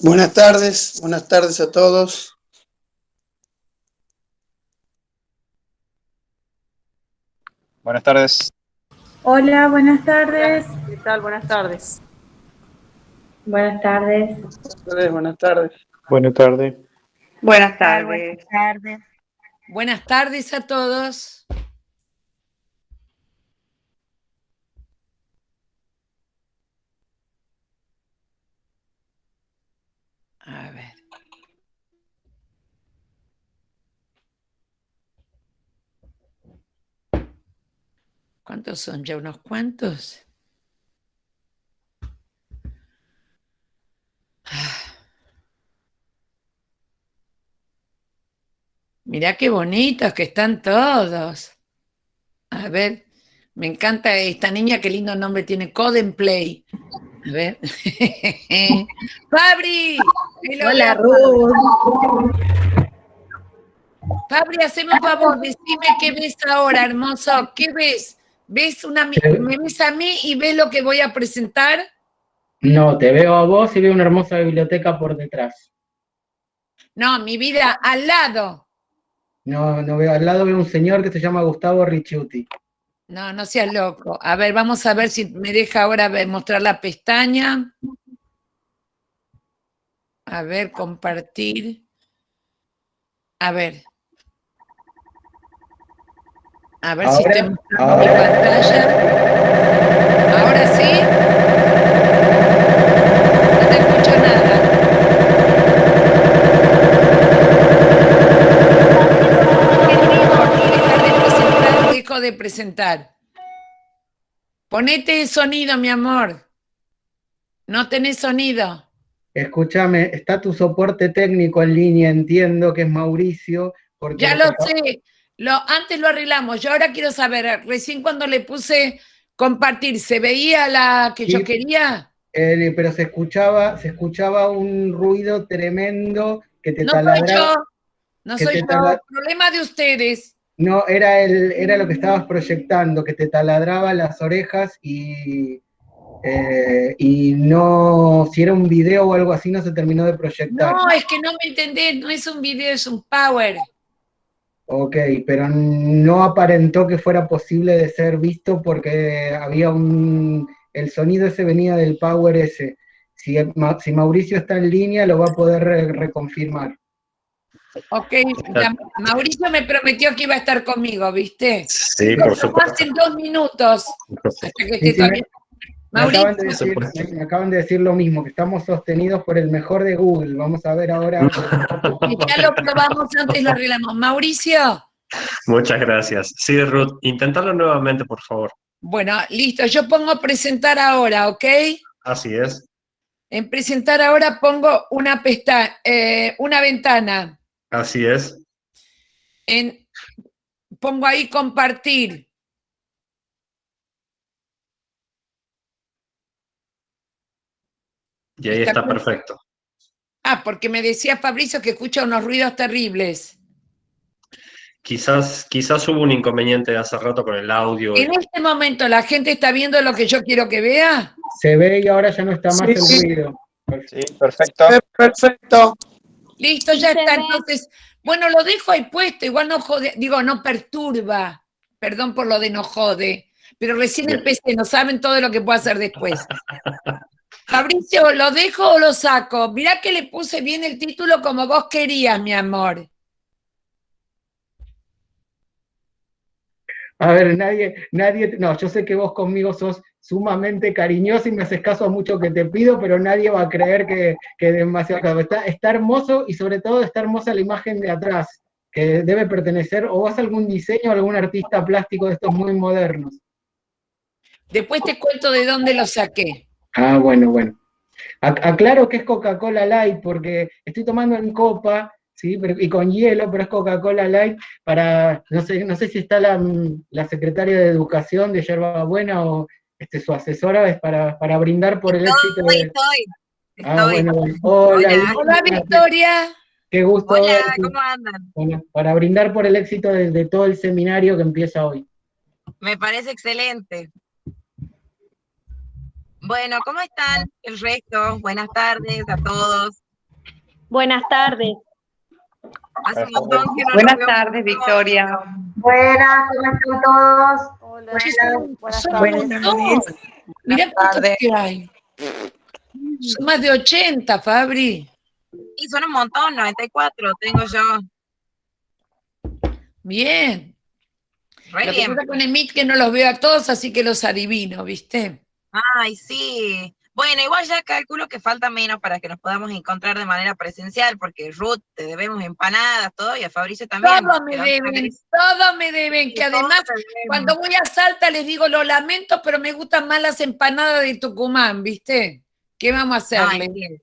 Buenas tardes a todos. Buenas tardes. Hola, buenas tardes. Hola, ¿qué tal? Buenas tardes. Buenas tardes. Buenas tardes. Buenas tardes. Buenas tardes. Buenas tardes a todos. A ver. ¿Cuántos son ya? ¿Unos cuantos? Mirá qué bonitos que están todos. A ver, me encanta esta niña, qué lindo nombre tiene, Code Play. A ver. ¡Fabri! Hola, Ruth. Fabri, haceme un favor, decime qué ves ahora, hermoso. ¿Qué ves? ¿Me ves a mí y ves lo que voy a presentar? No, te veo a vos y veo una hermosa biblioteca por detrás. No, mi vida, al lado. No veo, al lado veo un señor que se llama Gustavo Ricciuti. No, no seas loco. A ver, vamos a ver si me deja ahora mostrar la pestaña. A ver, compartir. A ver. A ver si estoy mostrando mi pantalla. ¿Ahora sí? No te escucho nada. Dejo de presentar. Ponete sonido, mi amor. No tenés sonido. Escúchame, está tu soporte técnico en línea, entiendo que es Mauricio. Porque Ya lo sé. Antes lo arreglamos. Yo ahora quiero saber, recién cuando le puse compartir, ¿se veía la que yo quería? Pero se escuchaba un ruido tremendo que te No soy taladraba. yo. No soy yo. Problema de ustedes. No, era lo que estabas proyectando, que te taladraba las orejas y no, si era un video o algo así, no se terminó de proyectar. No, es que no me entendés, no es un video, es un power. Ok, pero no aparentó que fuera posible de ser visto porque había el sonido ese venía del power ese. Si Mauricio está en línea, lo va a poder reconfirmar. Ok, ya, Mauricio me prometió que iba a estar conmigo, ¿viste? Sí, por supuesto. En 2 minutos. Hasta que esté también. Mauricio. Me acaban de decir lo mismo, que estamos sostenidos por el mejor de Google. Vamos a ver ahora. Ya lo probamos antes, lo arreglamos. Mauricio. Muchas gracias. Sí, Ruth, inténtalo nuevamente, por favor. Bueno, listo. Yo pongo presentar ahora, ¿ok? Así es. En presentar ahora pongo una una ventana. Así es. Pongo ahí compartir. Y ahí está perfecto. Ah, porque me decía Fabricio que escucha unos ruidos terribles. Quizás hubo un inconveniente hace rato con el audio. ¿En este momento la gente está viendo lo que yo quiero que vea? Se ve y ahora ya no está más el ruido. Sí, perfecto. Perfecto. Listo, ya está. Entonces, bueno, lo dejo ahí puesto, igual no jode, digo, no perturba. Perdón por lo de no jode, pero recién empecé, no saben todo lo que puedo hacer después. Fabricio, ¿lo dejo o lo saco? Mirá que le puse bien el título como vos querías, mi amor. A ver, no, yo sé que vos conmigo sos sumamente cariñoso y me haces caso a mucho que te pido, pero nadie va a creer que demasiado. Está hermoso y sobre todo está hermosa la imagen de atrás, que debe pertenecer o a algún diseño o algún artista plástico de estos muy modernos. Después te cuento de dónde lo saqué. Ah, bueno. Aclaro que es Coca-Cola Light porque estoy tomando en copa, ¿sí? Y con hielo, pero es Coca-Cola Light para, no sé si está la secretaria de Educación de Yerba Buena o su asesora, es para brindar por el éxito de... Estoy. Bueno. Hola, Victoria. Qué gusto. Hola, verte. ¿cómo andan? Bueno, para brindar por el éxito de todo el seminario que empieza hoy. Me parece excelente. Bueno, ¿cómo están el resto? Buenas tardes a todos. Buenas tardes. Hace un montón que no Buenas nos tardes, vemos. Victoria. Buenas, ¿cómo están todos? Hola, Buenas Son tardes. un montón. Mirá cuántos tardes. que hay. Son más de 80, Fabri. Sí, son un montón, 94 tengo yo. Bien. Re Lo que bien. pasa con el Meet que no los veo a todos, así que los adivino, ¿viste? Ay, sí. Bueno, igual ya calculo que falta menos para que nos podamos encontrar de manera presencial, porque Ruth, te debemos empanadas, todo, y a Fabricio también. Todos me Pero deben, todos me deben, que además cuando voy a Salta les digo, lo lamento, pero me gustan más las empanadas de Tucumán, ¿viste? ¿Qué vamos a hacerle?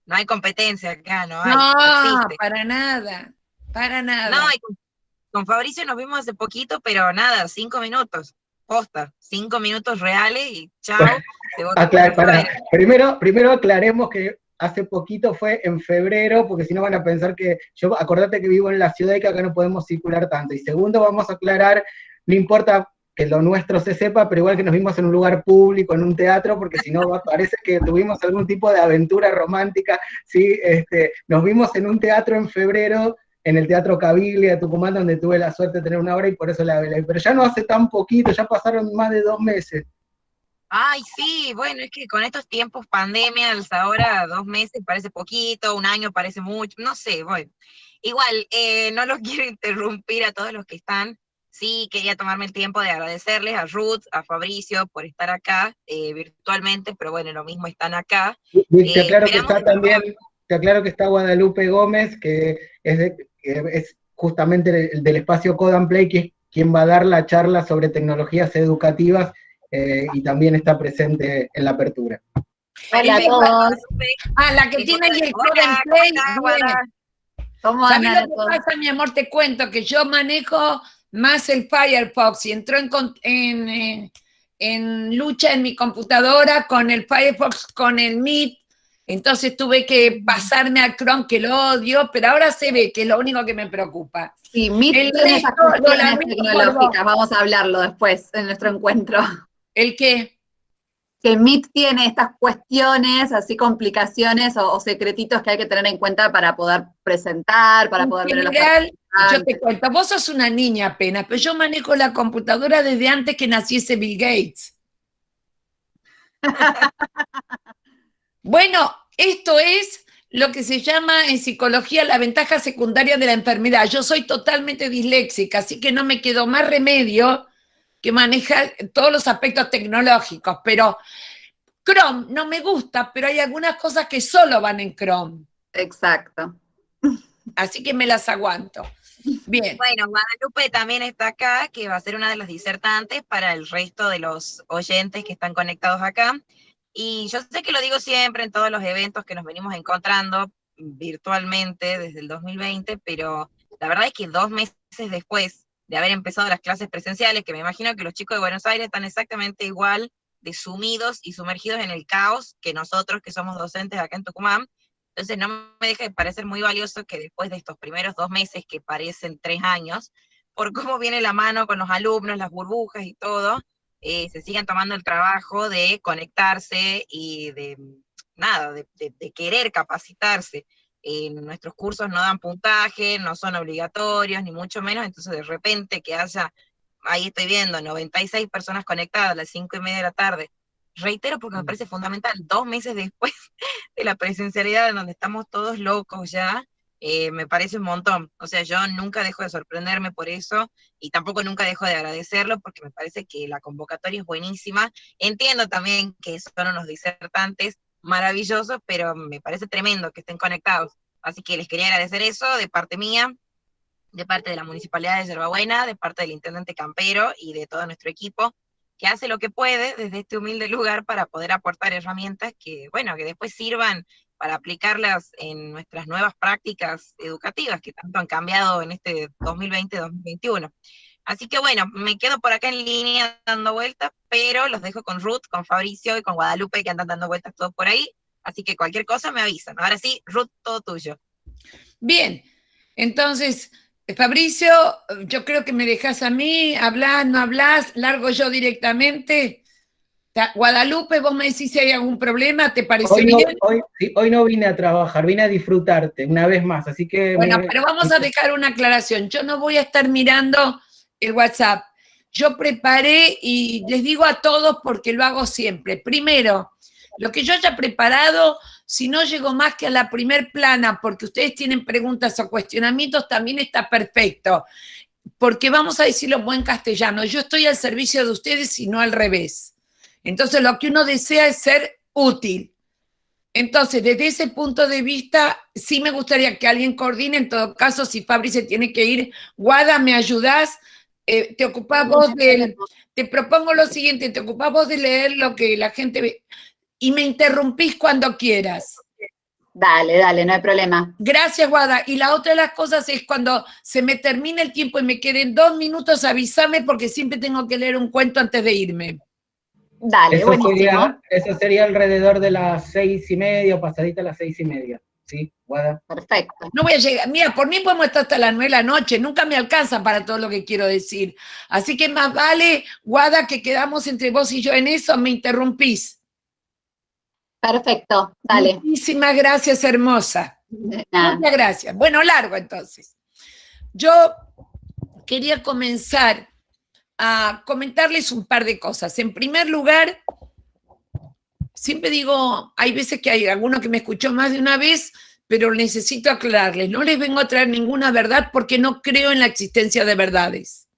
No hay competencia acá, no hay. No, existe. para nada, para nada. No, y con Fabricio nos vimos hace poquito, pero nada, 5 minutos. Posta, 5 minutos reales y chao. Primero aclaremos que hace poquito fue en febrero, porque si no van a pensar que yo, acordate que vivo en la ciudad y que acá no podemos circular tanto. Y segundo, vamos a aclarar, no importa que lo nuestro se sepa, pero igual que nos vimos en un lugar público, en un teatro, porque si no parece que tuvimos algún tipo de aventura romántica, ¿sí? Nos vimos en un teatro en febrero, en el Teatro Caviglia de Tucumán, donde tuve la suerte de tener una obra y por eso la velé. Pero ya no hace tan poquito, ya pasaron más de 2 meses. Ay, sí, bueno, es que con estos tiempos pandemias, ahora 2 meses parece poquito, 1 año parece mucho, no sé, bueno. Igual, no los quiero interrumpir a todos los que están. Sí, quería tomarme el tiempo de agradecerles a Ruth, a Fabricio por estar acá virtualmente, pero bueno, lo mismo están acá. Te aclaro que está también, te aclaro que está Guadalupe Gómez, que es justamente del espacio Code and Play, que es quien va a dar la charla sobre tecnologías educativas, y también está presente en la apertura. Hola a todos. La que tiene el Code and Play. ¿Cómo ¿Sabes andan lo todos? que pasa, mi amor? Te cuento que yo manejo más el Firefox y entró en lucha en mi computadora con el Firefox, con el Meet. Entonces tuve que pasarme a Chrome, que lo odio, pero ahora se ve que es lo único que me preocupa. Sí, Meet tiene esas cuestiones tecnológicas, vamos a hablarlo después en nuestro encuentro. ¿El qué? Que Meet tiene estas cuestiones, así complicaciones o secretitos que hay que tener en cuenta para poder presentar, para poder ver a los participantes. Yo te cuento, vos sos una niña apenas, pero yo manejo la computadora desde antes que naciese Bill Gates. Bueno, esto es lo que se llama en psicología la ventaja secundaria de la enfermedad. Yo soy totalmente disléxica, así que no me quedó más remedio que manejar todos los aspectos tecnológicos, pero Chrome no me gusta, pero hay algunas cosas que solo van en Chrome. Exacto. Así que me las aguanto. Bien. Bueno, Guadalupe también está acá, que va a ser una de las disertantes para el resto de los oyentes que están conectados acá. Y yo sé que lo digo siempre en todos los eventos que nos venimos encontrando virtualmente desde el 2020, pero la verdad es que 2 meses después de haber empezado las clases presenciales, que me imagino que los chicos de Buenos Aires están exactamente igual de sumidos y sumergidos en el caos que nosotros que somos docentes acá en Tucumán. Entonces no me deja de parecer muy valioso que después de estos primeros 2 meses, que parecen 3 años, por cómo viene la mano con los alumnos, las burbujas y todo, se sigan tomando el trabajo de conectarse y de querer capacitarse. Nuestros cursos no dan puntaje, no son obligatorios, ni mucho menos, entonces de repente que haya, ahí estoy viendo, 96 personas conectadas a las 5:30 de la tarde, reitero porque me parece fundamental, 2 meses después de la presencialidad en donde estamos todos locos ya, me parece un montón. O sea, yo nunca dejo de sorprenderme por eso y tampoco nunca dejo de agradecerlo porque me parece que la convocatoria es buenísima. Entiendo también que son unos disertantes maravillosos, pero me parece tremendo que estén conectados. Así que les quería agradecer eso de parte mía, de parte de la Municipalidad de Yerba Buena, de parte del Intendente Campero y de todo nuestro equipo, que hace lo que puede desde este humilde lugar para poder aportar herramientas que, bueno, que después sirvan para aplicarlas en nuestras nuevas prácticas educativas que tanto han cambiado en este 2020-2021. Así que bueno, me quedo por acá en línea dando vueltas, pero los dejo con Ruth, con Fabricio y con Guadalupe, que andan dando vueltas todos por ahí, así que cualquier cosa me avisan. Ahora sí, Ruth, todo tuyo. Bien, entonces, Fabricio, yo creo que me dejas a mí, hablas, no hablas, largo yo directamente. Guadalupe, vos me decís si hay algún problema, ¿te parece Hoy no, bien? hoy no vine a trabajar, vine a disfrutarte una vez más, así que... Bueno, pero vamos a dejar una aclaración. Yo no voy a estar mirando el WhatsApp. Yo preparé y les digo a todos porque lo hago siempre. Primero, lo que yo haya preparado, si no llego más que a la primer plana porque ustedes tienen preguntas o cuestionamientos, también está perfecto. Porque vamos a decirlo en buen castellano, yo estoy al servicio de ustedes y no al revés. Entonces, lo que uno desea es ser útil. Entonces, desde ese punto de vista, sí me gustaría que alguien coordine. En todo caso, si Fabri se tiene que ir, Guada, ¿me ayudás? Te ocupás vos te propongo lo siguiente, te ocupás vos de leer lo que la gente ve y me interrumpís cuando quieras. Dale, dale, no hay problema. Gracias, Guada. Y la otra de las cosas es cuando se me termine el tiempo y me queden 2 minutos, avísame porque siempre tengo que leer un cuento antes de irme. Dale, Eso sería alrededor de las 6:30, pasadita a las 6:30. ¿Sí, Guada? Perfecto. No voy a llegar. Mira, por mí podemos estar hasta las 9 de la noche. Nunca me alcanza para todo lo que quiero decir. Así que más vale, Guada, que quedamos entre vos y yo en eso. Me interrumpís. Perfecto, dale. Muchísimas gracias, hermosa. Nada. Muchas gracias. Bueno, largo entonces. Yo quería comenzar a comentarles un par de cosas. En primer lugar, siempre digo, hay veces que hay alguno que me escuchó más de una vez, pero necesito aclararles. No les vengo a traer ninguna verdad porque no creo en la existencia de verdades.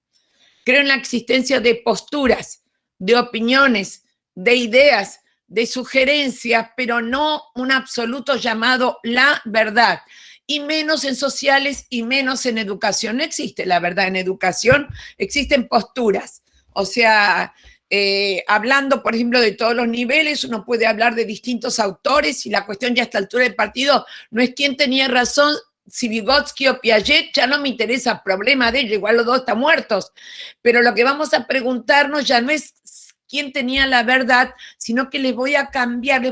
Creo en la existencia de posturas, de opiniones, de ideas, de sugerencias, pero no un absoluto llamado la verdad. Y menos en sociales y menos en educación. No existe la verdad en educación, existen posturas. O sea, hablando, por ejemplo, de todos los niveles, uno puede hablar de distintos autores y la cuestión ya a esta altura del partido no es quién tenía razón, si Vygotsky o Piaget, ya no me interesa, problema de ellos, igual los dos están muertos. Pero lo que vamos a preguntarnos ya no es quién tenía la verdad, sino que les voy a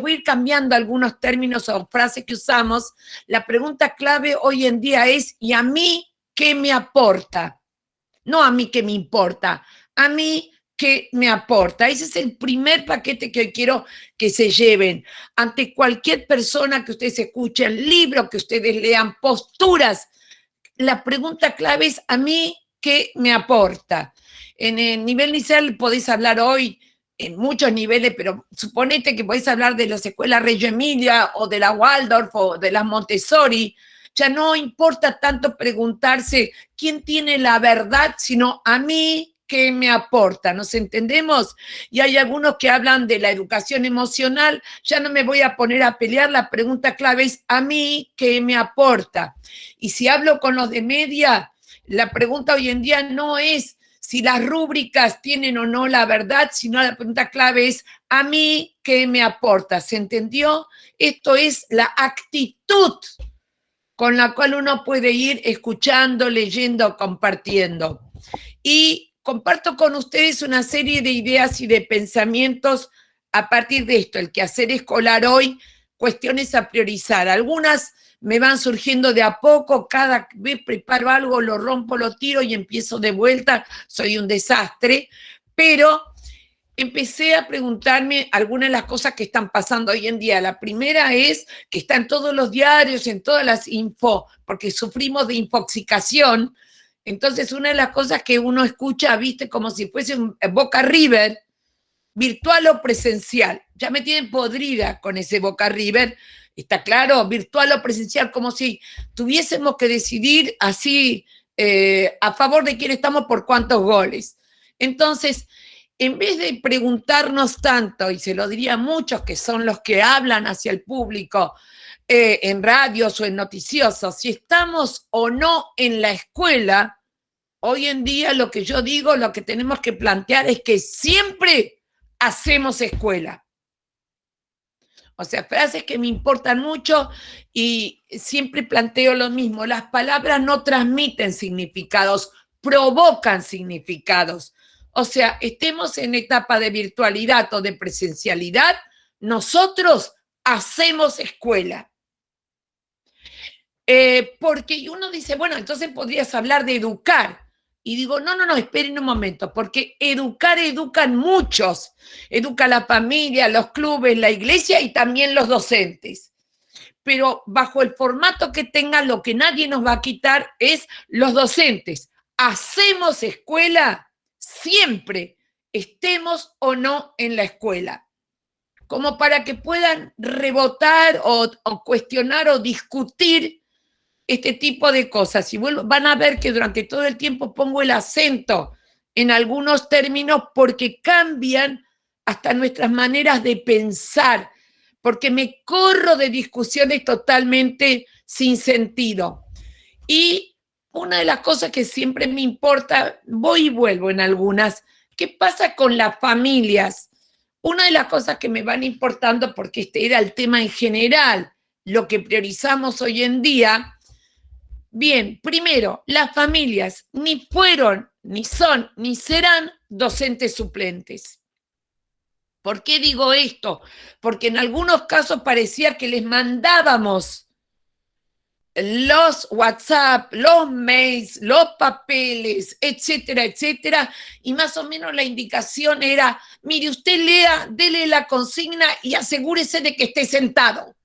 ir cambiando algunos términos o frases que usamos. La pregunta clave hoy en día es, ¿y a mí qué me aporta? No a mí qué me importa, a mí qué me aporta. Ese es el primer paquete que hoy quiero que se lleven. Ante cualquier persona que ustedes escuchen, libros que ustedes lean, posturas, la pregunta clave es, ¿a mí qué me aporta? En el nivel inicial podéis hablar hoy en muchos niveles, pero suponete que podéis hablar de las escuelas Reggio Emilia o de la Waldorf o de las Montessori. Ya no importa tanto preguntarse quién tiene la verdad, sino a mí qué me aporta. ¿Nos entendemos? Y hay algunos que hablan de la educación emocional. Ya no me voy a poner a pelear. La pregunta clave es a mí qué me aporta. Y si hablo con los de media, la pregunta hoy en día no es si las rúbricas tienen o no la verdad, sino la pregunta clave es, ¿a mí qué me aporta? ¿Se entendió? Esto es la actitud con la cual uno puede ir escuchando, leyendo, compartiendo. Y comparto con ustedes una serie de ideas y de pensamientos a partir de esto, el quehacer escolar hoy, cuestiones a priorizar. Algunas me van surgiendo de a poco, cada vez preparo algo, lo rompo, lo tiro y empiezo de vuelta, soy un desastre, pero empecé a preguntarme algunas de las cosas que están pasando hoy en día. La primera es que está en todos los diarios, en todas las info, porque sufrimos de infoxicación. Entonces, una de las cosas que uno escucha, viste, como si fuese un Boca River, virtual o presencial. Ya me tienen podrida con ese Boca River. Está claro, virtual o presencial, como si tuviésemos que decidir así a favor de quién estamos por cuántos goles. Entonces, en vez de preguntarnos tanto, y se lo diría a muchos que son los que hablan hacia el público en radios o en noticiosos, si estamos o no en la escuela, hoy en día lo que yo digo, lo que tenemos que plantear es que siempre hacemos escuela. O sea, frases que me importan mucho y siempre planteo lo mismo. Las palabras no transmiten significados, provocan significados. O sea, estemos en etapa de virtualidad o de presencialidad, nosotros hacemos escuela. Porque uno dice, bueno, entonces podrías hablar de educar. Y digo, no, esperen un momento, porque educan muchos. Educa la familia, los clubes, la iglesia y también los docentes. Pero bajo el formato que tengan, lo que nadie nos va a quitar es los docentes. Hacemos escuela siempre, estemos o no en la escuela, como para que puedan rebotar o cuestionar o discutir este tipo de cosas. Y van a ver que durante todo el tiempo pongo el acento en algunos términos porque cambian hasta nuestras maneras de pensar, porque me corro de discusiones totalmente sin sentido. Y una de las cosas que siempre me importa, voy y vuelvo en algunas, ¿qué pasa con las familias? Una de las cosas que me van importando, porque este era el tema en general, lo que priorizamos hoy en día. Bien, primero, las familias ni fueron, ni son, ni serán docentes suplentes. ¿Por qué digo esto? Porque en algunos casos parecía que les mandábamos los WhatsApp, los mails, los papeles, etcétera, etcétera, y más o menos la indicación era, mire, usted lea, dele la consigna y asegúrese de que esté sentado.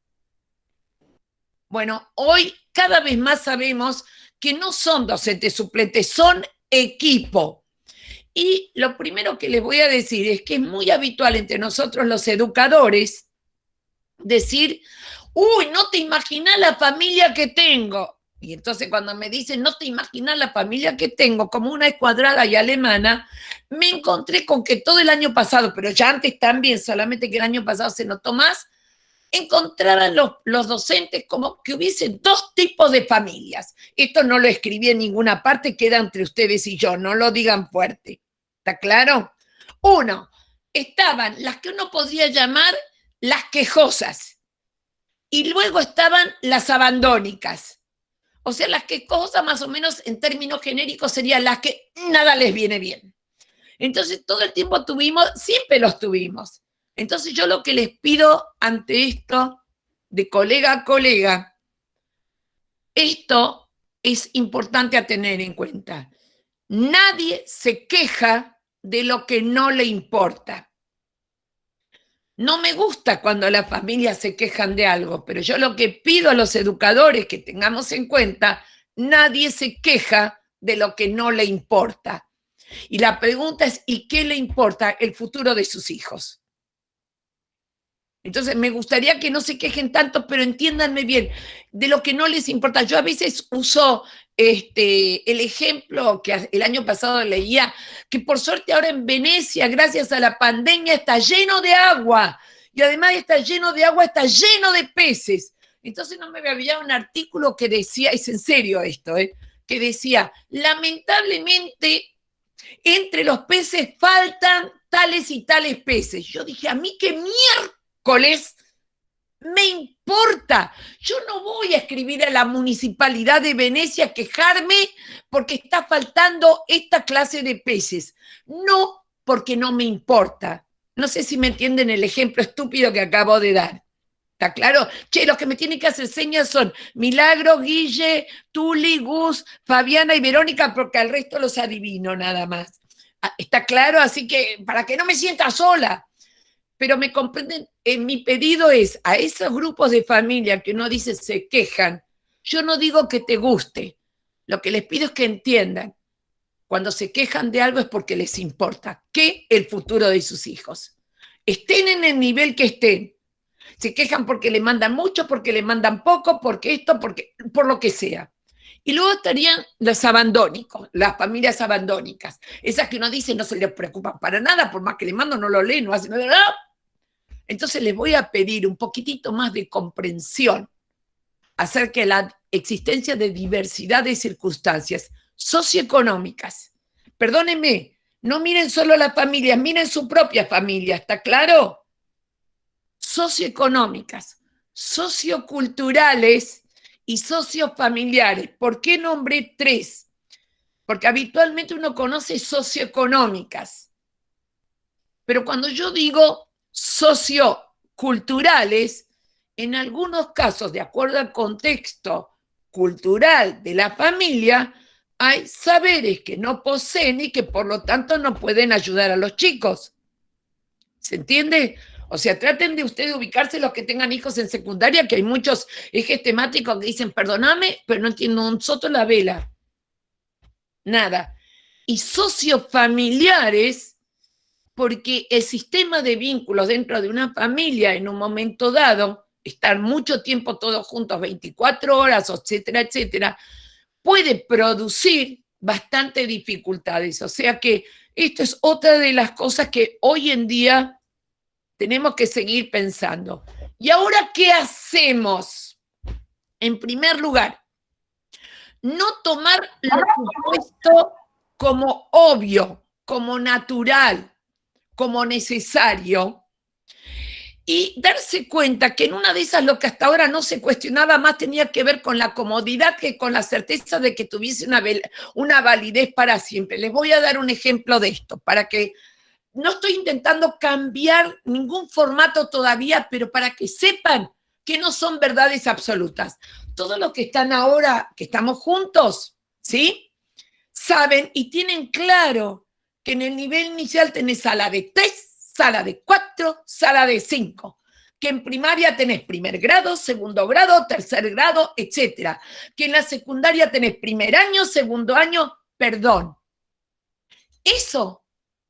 Bueno, hoy cada vez más sabemos que no son docentes suplentes, son equipo. Y lo primero que les voy a decir es que es muy habitual entre nosotros los educadores decir, uy, no te imaginas la familia que tengo. Y entonces cuando me dicen, no te imaginas la familia que tengo, como una escuadrada y alemana, me encontré con que todo el año pasado, pero ya antes también, solamente que el año pasado se notó más, encontraran los docentes como que hubiesen dos tipos de familias. Esto no lo escribí en ninguna parte, queda entre ustedes y yo, no lo digan fuerte. ¿Está claro? Uno, estaban las que uno podría llamar las quejosas y luego estaban las abandónicas. O sea, las quejosas más o menos en términos genéricos serían las que nada les viene bien. Entonces todo el tiempo siempre los tuvimos. Entonces yo lo que les pido ante esto, de colega a colega, esto es importante a tener en cuenta. Nadie se queja de lo que no le importa. No me gusta cuando las familias se quejan de algo, pero yo lo que pido a los educadores que tengamos en cuenta, nadie se queja de lo que no le importa. Y la pregunta es, ¿y qué le importa el futuro de sus hijos? Entonces, me gustaría que no se quejen tanto, pero entiéndanme bien, de lo que no les importa. Yo a veces uso el ejemplo que el año pasado leía, que por suerte ahora en Venecia, gracias a la pandemia, está lleno de agua. Y además está lleno de agua, está lleno de peces. Entonces no me había un artículo que decía, es en serio esto, que decía, lamentablemente, entre los peces faltan tales y tales peces. Yo dije, a mí qué miércoles me importa. Yo no voy a escribir a la municipalidad de Venecia a quejarme porque está faltando esta clase de peces. No, porque no me importa. No sé si me entienden el ejemplo estúpido que acabo de dar. ¿Está claro? Che, los que me tienen que hacer señas son Milagro, Guille, Tuli, Gus, Fabiana y Verónica, porque al resto los adivino nada más. ¿Está claro? Así que para que no me sienta sola. Pero me comprenden, mi pedido es a esos grupos de familia que uno dice se quejan, yo no digo que te guste, lo que les pido es que entiendan, cuando se quejan de algo es porque les importa, que el futuro de sus hijos. Estén en el nivel que estén, se quejan porque le mandan mucho, porque le mandan poco, porque esto, por lo que sea. Y luego estarían los abandónicos, las familias abandónicas, esas que uno dice no se les preocupan para nada, por más que le mando no lo leen, no hacen nada. Entonces les voy a pedir un poquitito más de comprensión acerca de la existencia de diversidad de circunstancias socioeconómicas. Perdónenme, no miren solo las familias, miren su propia familia, ¿está claro? Socioeconómicas, socioculturales y sociofamiliares. ¿Por qué nombré tres? Porque habitualmente uno conoce socioeconómicas. Pero cuando yo digo socioculturales, en algunos casos, de acuerdo al contexto cultural de la familia, hay saberes que no poseen y que por lo tanto no pueden ayudar a los chicos. ¿Se entiende? O sea, traten de ustedes ubicarse los que tengan hijos en secundaria, que hay muchos ejes temáticos que dicen, perdóname, pero no entiendo un soto la vela. Nada. Y sociofamiliares, porque el sistema de vínculos dentro de una familia en un momento dado, estar mucho tiempo todos juntos, 24 horas, etcétera, etcétera, puede producir bastantes dificultades. O sea que esto es otra de las cosas que hoy en día tenemos que seguir pensando. ¿Y ahora qué hacemos? En primer lugar, no tomar lo supuesto como obvio, como natural, como necesario, y darse cuenta que en una de esas lo que hasta ahora no se cuestionaba más tenía que ver con la comodidad que con la certeza de que tuviese una validez para siempre. Les voy a dar un ejemplo de esto, para que no estoy intentando cambiar ningún formato todavía, pero para que sepan que no son verdades absolutas. Todos los que están ahora, que estamos juntos, ¿sí? Saben y tienen claro que en el nivel inicial tenés sala de 3, sala de 4, sala de 5, que en primaria tenés primer grado, segundo grado, tercer grado, etcétera, que en la secundaria tenés primer año, segundo año, perdón. Eso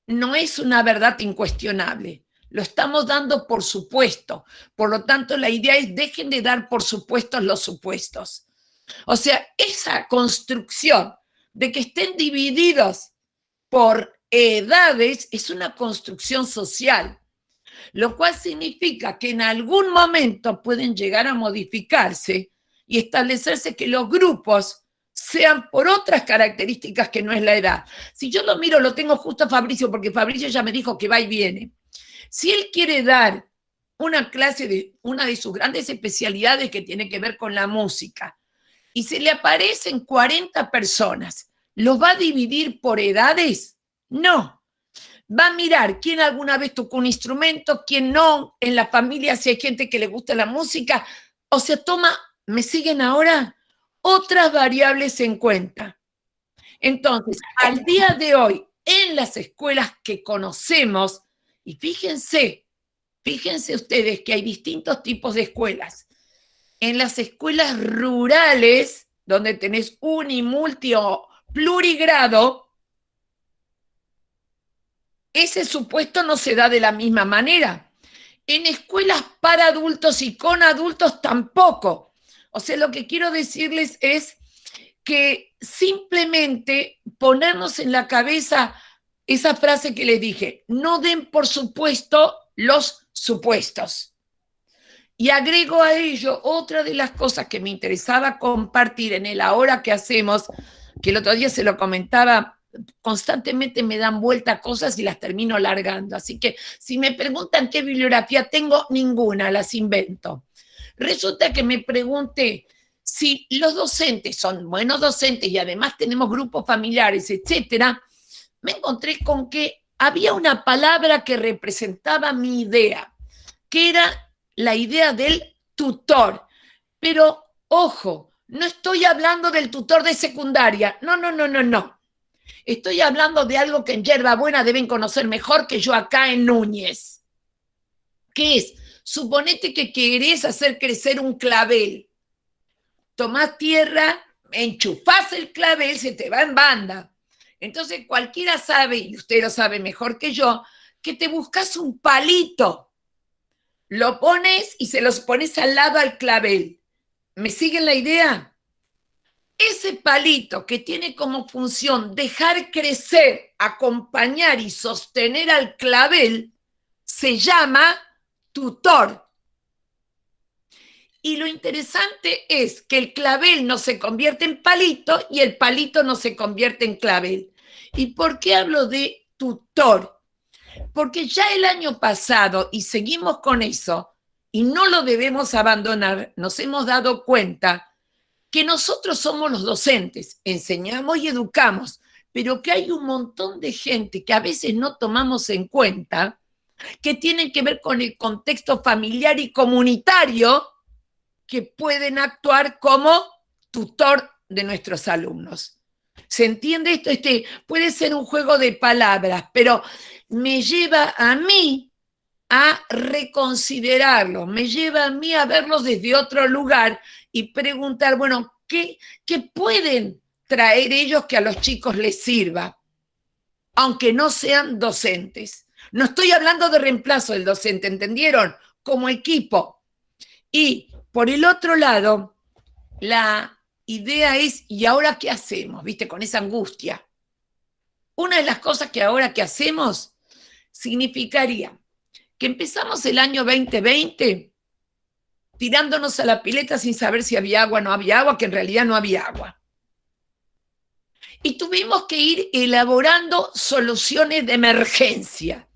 no es una verdad incuestionable. Lo estamos dando por supuesto. Por lo tanto, la idea es dejen de dar por supuestos los supuestos. O sea, esa construcción de que estén divididos por edades es una construcción social, lo cual significa que en algún momento pueden llegar a modificarse y establecerse que los grupos sean por otras características que no es la edad. Si yo lo miro, lo tengo justo a Fabricio, porque Fabricio ya me dijo que va y viene. Si él quiere dar una clase de una de sus grandes especialidades que tiene que ver con la música, y se le aparecen 40 personas, ¿los va a dividir por edades? No. Va a mirar quién alguna vez tocó un instrumento, quién no, en la familia si hay gente que le gusta la música. O sea, toma, ¿me siguen ahora? Otras variables en cuenta. Entonces, al día de hoy, en las escuelas que conocemos, y fíjense ustedes que hay distintos tipos de escuelas. En las escuelas rurales, donde tenés uni, multi o plurigrado, ese supuesto no se da de la misma manera. En escuelas para adultos y con adultos tampoco. O sea, lo que quiero decirles es que simplemente ponernos en la cabeza esa frase que les dije, no den por supuesto los supuestos. Y agrego a ello otra de las cosas que me interesaba compartir en el ahora que hacemos, que el otro día se lo comentaba, constantemente me dan vuelta cosas y las termino largando. Así que si me preguntan qué bibliografía tengo, ninguna, las invento. Resulta que me pregunté si los docentes son buenos docentes y además tenemos grupos familiares, etcétera, me encontré con que había una palabra que representaba mi idea, que era la idea del tutor. Pero, ojo, no estoy hablando del tutor de secundaria. No. Estoy hablando de algo que en Yerbabuena deben conocer mejor que yo acá en Núñez. ¿Qué es? Suponete que querés hacer crecer un clavel. Tomás tierra, enchufás el clavel, se te va en banda. Entonces cualquiera sabe, y usted lo sabe mejor que yo, que te buscas un palito, lo pones y se los pones al lado al clavel. ¿Me siguen la idea? Ese palito que tiene como función dejar crecer, acompañar y sostener al clavel, se llama tutor. Y lo interesante es que el clavel no se convierte en palito y el palito no se convierte en clavel. ¿Y por qué hablo de tutor? Porque ya el año pasado, y seguimos con eso, y no lo debemos abandonar, nos hemos dado cuenta que nosotros somos los docentes, enseñamos y educamos, pero que hay un montón de gente que a veces no tomamos en cuenta, que tienen que ver con el contexto familiar y comunitario, que pueden actuar como tutor de nuestros alumnos. ¿Se entiende esto? Puede ser un juego de palabras, pero me lleva a mí a reconsiderarlo, me lleva a mí a verlos desde otro lugar y preguntar, bueno, ¿qué pueden traer ellos que a los chicos les sirva? Aunque no sean docentes. No estoy hablando de reemplazo del docente, ¿entendieron? Como equipo. Y por el otro lado, la idea es, ¿y ahora qué hacemos? ¿Viste? Con esa angustia. Una de las cosas que ahora que hacemos significaría que empezamos el año 2020 tirándonos a la pileta sin saber si había agua o no había agua, que en realidad no había agua. Y tuvimos que ir elaborando soluciones de emergencia.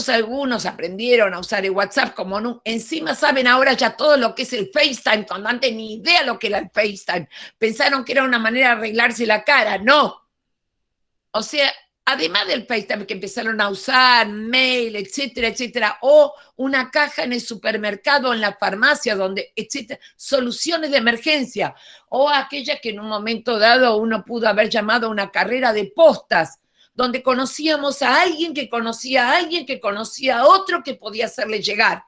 Algunos aprendieron a usar el WhatsApp como no. Encima saben ahora ya todo lo que es el FaceTime, cuando antes ni idea lo que era el FaceTime. Pensaron que era una manera de arreglarse la cara. No. O sea, además del FaceTime que empezaron a usar, mail, etcétera, etcétera, o una caja en el supermercado, en la farmacia, donde, etcétera, soluciones de emergencia, o aquella que en un momento dado uno pudo haber llamado una carrera de postas, donde conocíamos a alguien que conocía a alguien que conocía a otro que podía hacerle llegar.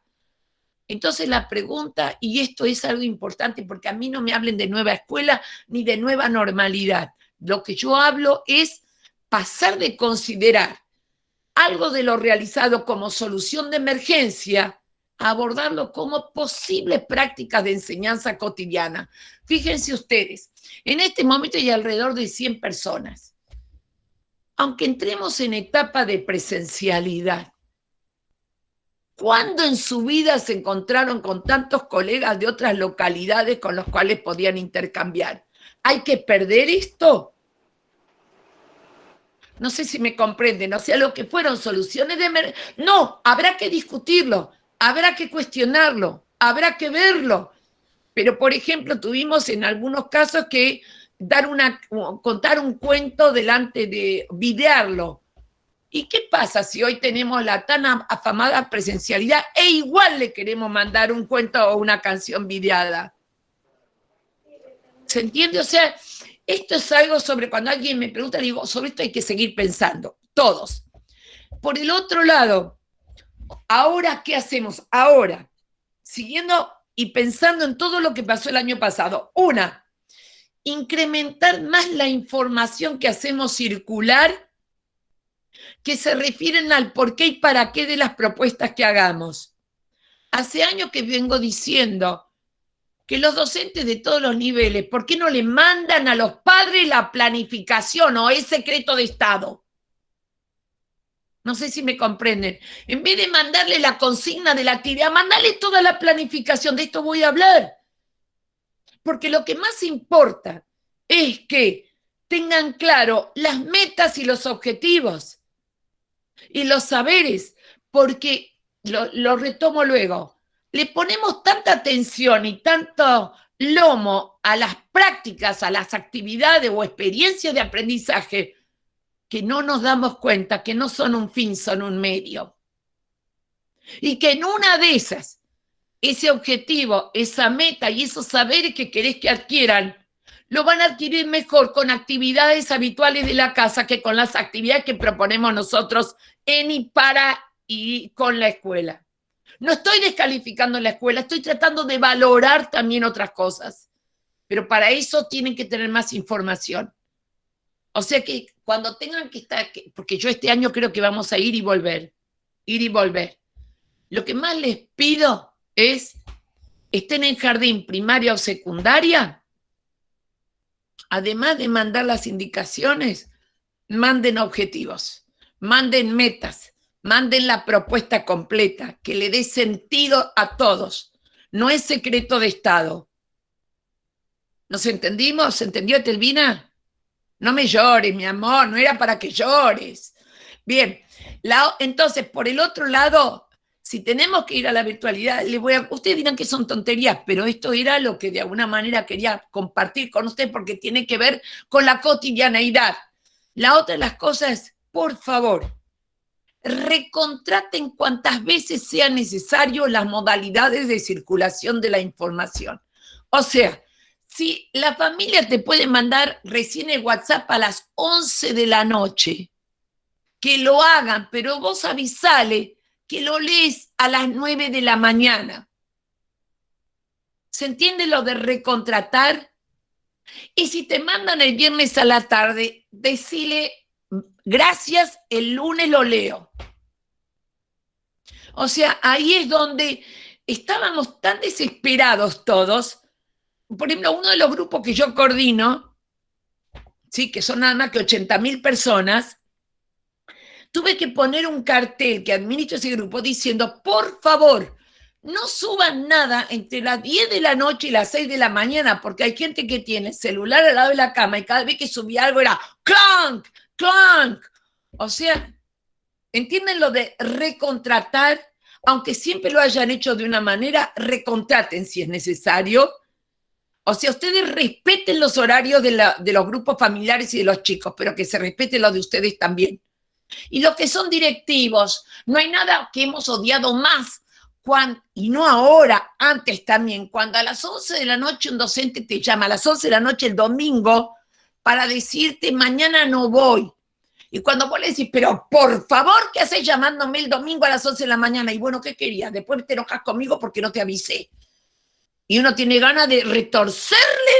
Entonces la pregunta, y esto es algo importante, porque a mí no me hablen de nueva escuela ni de nueva normalidad. Lo que yo hablo es pasar de considerar algo de lo realizado como solución de emergencia a abordarlo como posibles prácticas de enseñanza cotidiana. Fíjense ustedes, en este momento hay alrededor de 100 personas. Aunque entremos en etapa de presencialidad, ¿cuándo en su vida se encontraron con tantos colegas de otras localidades con los cuales podían intercambiar? ¿Hay que perder esto? No sé si me comprenden, o sea, lo que fueron soluciones de emergencia. No, habrá que discutirlo, habrá que cuestionarlo, habrá que verlo. Pero, por ejemplo, tuvimos en algunos casos que contar un cuento videarlo. ¿Y qué pasa si hoy tenemos la tan afamada presencialidad e igual le queremos mandar un cuento o una canción videada? ¿Se entiende? O sea, esto es algo sobre cuando alguien me pregunta, le digo, sobre esto hay que seguir pensando, todos. Por el otro lado, ¿ahora qué hacemos? Ahora, siguiendo y pensando en todo lo que pasó el año pasado. Incrementar más la información que hacemos circular, que se refieren al por qué y para qué de las propuestas que hagamos. Hace años que vengo diciendo que los docentes de todos los niveles, ¿por qué no le mandan a los padres la planificación o es secreto de Estado? No sé si me comprenden. En vez de mandarle la consigna de la actividad, mandarle toda la planificación. De esto voy a hablar. Porque lo que más importa es que tengan claro las metas y los objetivos y los saberes, porque lo retomo luego. Le ponemos tanta atención y tanto lomo a las prácticas, a las actividades o experiencias de aprendizaje, que no nos damos cuenta que no son un fin, son un medio. Y que en una de esas, ese objetivo, esa meta y esos saberes que querés que adquieran, lo van a adquirir mejor con actividades habituales de la casa que con las actividades que proponemos nosotros en y para y con la escuela. No estoy descalificando la escuela, estoy tratando de valorar también otras cosas. Pero para eso tienen que tener más información. O sea que cuando tengan que estar, porque yo este año creo que vamos a ir y volver. Lo que más les pido es, estén en jardín, primaria o secundaria, además de mandar las indicaciones, manden objetivos, manden metas, manden la propuesta completa, que le dé sentido a todos. No es secreto de Estado. ¿Nos entendimos? ¿Se entendió, Telvina? No me llores, mi amor, no era para que llores. Bien, entonces, por el otro lado, si tenemos que ir a la virtualidad, ustedes dirán que son tonterías, pero esto era lo que de alguna manera quería compartir con ustedes porque tiene que ver con la cotidianeidad. La otra de las cosas es, por favor, recontraten cuantas veces sea necesario las modalidades de circulación de la información. O sea, Si la familia te puede mandar recién el WhatsApp a las 11 de la noche, que lo hagan, pero vos avisale que lo lees a las 9 de la mañana. ¿Se entiende lo de recontratar? Y si te mandan el viernes a la tarde, decile, gracias, el lunes lo leo. O sea, ahí es donde estábamos tan desesperados todos. Por ejemplo, uno de los grupos que yo coordino, sí, que son nada más que 80.000 personas, tuve que poner un cartel que administra ese grupo diciendo, por favor, no suban nada entre las 10 de la noche y las 6 de la mañana, porque hay gente que tiene el celular al lado de la cama y cada vez que subía algo era clank, clank. O sea, ¿entienden lo de recontratar? Aunque siempre lo hayan hecho de una manera, recontraten si es necesario. O sea, ustedes respeten los horarios de los grupos familiares y de los chicos, pero que se respeten los de ustedes también. Y los que son directivos, no hay nada que hemos odiado más, y no ahora, antes también, cuando a las 11 de la noche un docente te llama, a las 11 de la noche el domingo, para decirte, mañana no voy. Y cuando vos le decís, pero por favor, ¿qué haces llamándome el domingo a las 11 de la mañana? Y bueno, ¿qué querías? Después te enojas conmigo porque no te avisé. Y uno tiene ganas de retorcerle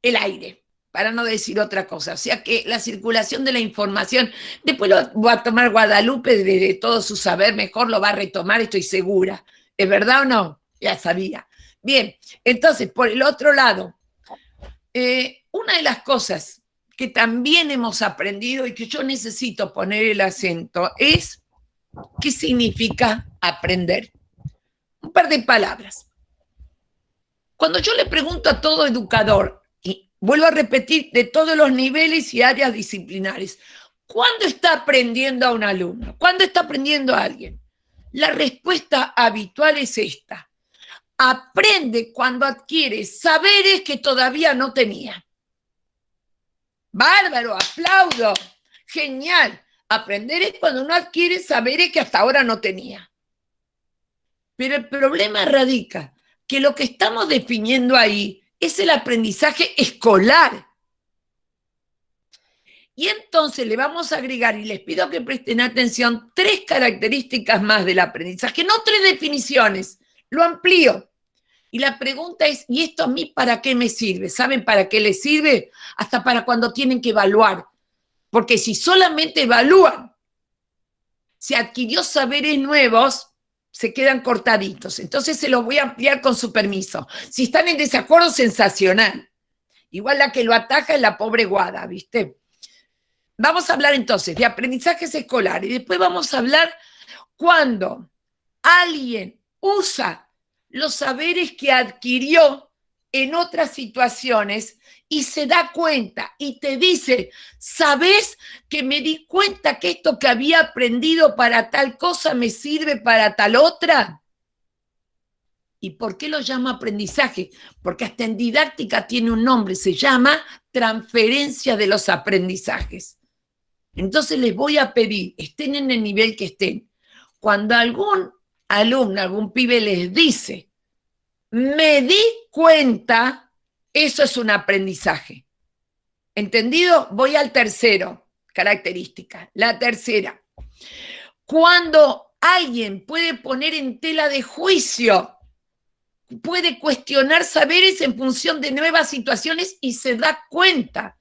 el aire, para no decir otra cosa. O sea que la circulación de la información, después lo va a tomar Guadalupe desde todo su saber, mejor lo va a retomar, estoy segura. ¿Es verdad o no? Ya sabía. Bien, entonces, por el otro lado, una de las cosas que también hemos aprendido y que yo necesito poner el acento es qué significa aprender. Un par de palabras. Cuando yo le pregunto a todo educador, y vuelvo a repetir, de todos los niveles y áreas disciplinares, ¿cuándo está aprendiendo a un alumno? ¿Cuándo está aprendiendo a alguien? La respuesta habitual es esta. Aprende cuando adquiere saberes que todavía no tenía. Bárbaro, aplaudo, genial. Aprender es cuando uno adquiere saberes que hasta ahora no tenía. Pero el problema radica que lo que estamos definiendo ahí es el aprendizaje escolar. Y entonces le vamos a agregar, y les pido que presten atención, 3 características más del aprendizaje, no 3 definiciones, lo amplío. Y la pregunta es, ¿y esto a mí para qué me sirve? ¿Saben para qué les sirve? Hasta para cuando tienen que evaluar. Porque si solamente evalúan, si adquirió saberes nuevos, se quedan cortaditos. Entonces se los voy a ampliar con su permiso. Si están en desacuerdo, sensacional. Igual la que lo ataja es la pobre Guada, ¿viste? Vamos a hablar entonces de aprendizajes escolares y después vamos a hablar cuando alguien usa los saberes que adquirió en otras situaciones y se da cuenta y te dice, ¿sabes que me di cuenta que esto que había aprendido para tal cosa me sirve para tal otra? ¿Y por qué lo llamo aprendizaje? Porque hasta en didáctica tiene un nombre, se llama transferencia de los aprendizajes. Entonces les voy a pedir, estén en el nivel que estén, cuando algún alumno, algún pibe les dice, me di cuenta, eso es un aprendizaje. ¿Entendido? Voy al tercero, característica. La tercera, cuando alguien puede poner en tela de juicio, puede cuestionar saberes en función de nuevas situaciones y se da cuenta.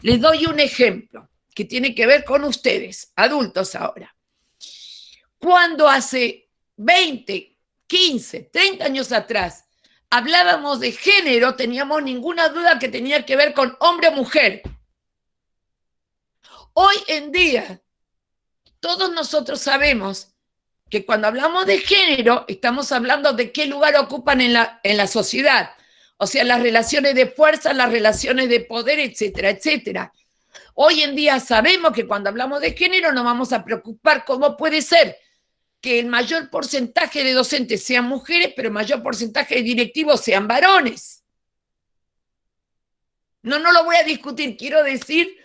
Les doy un ejemplo que tiene que ver con ustedes, adultos ahora. Cuando hace 20, 15, 30 años atrás hablábamos de género, teníamos ninguna duda que tenía que ver con hombre o mujer. Hoy en día, todos nosotros sabemos que cuando hablamos de género, estamos hablando de qué lugar ocupan en la sociedad. O sea, las relaciones de fuerza, las relaciones de poder, etcétera, etcétera. Hoy en día sabemos que cuando hablamos de género nos vamos a preocupar cómo puede ser que el mayor porcentaje de docentes sean mujeres, pero el mayor porcentaje de directivos sean varones. No lo voy a discutir, quiero decir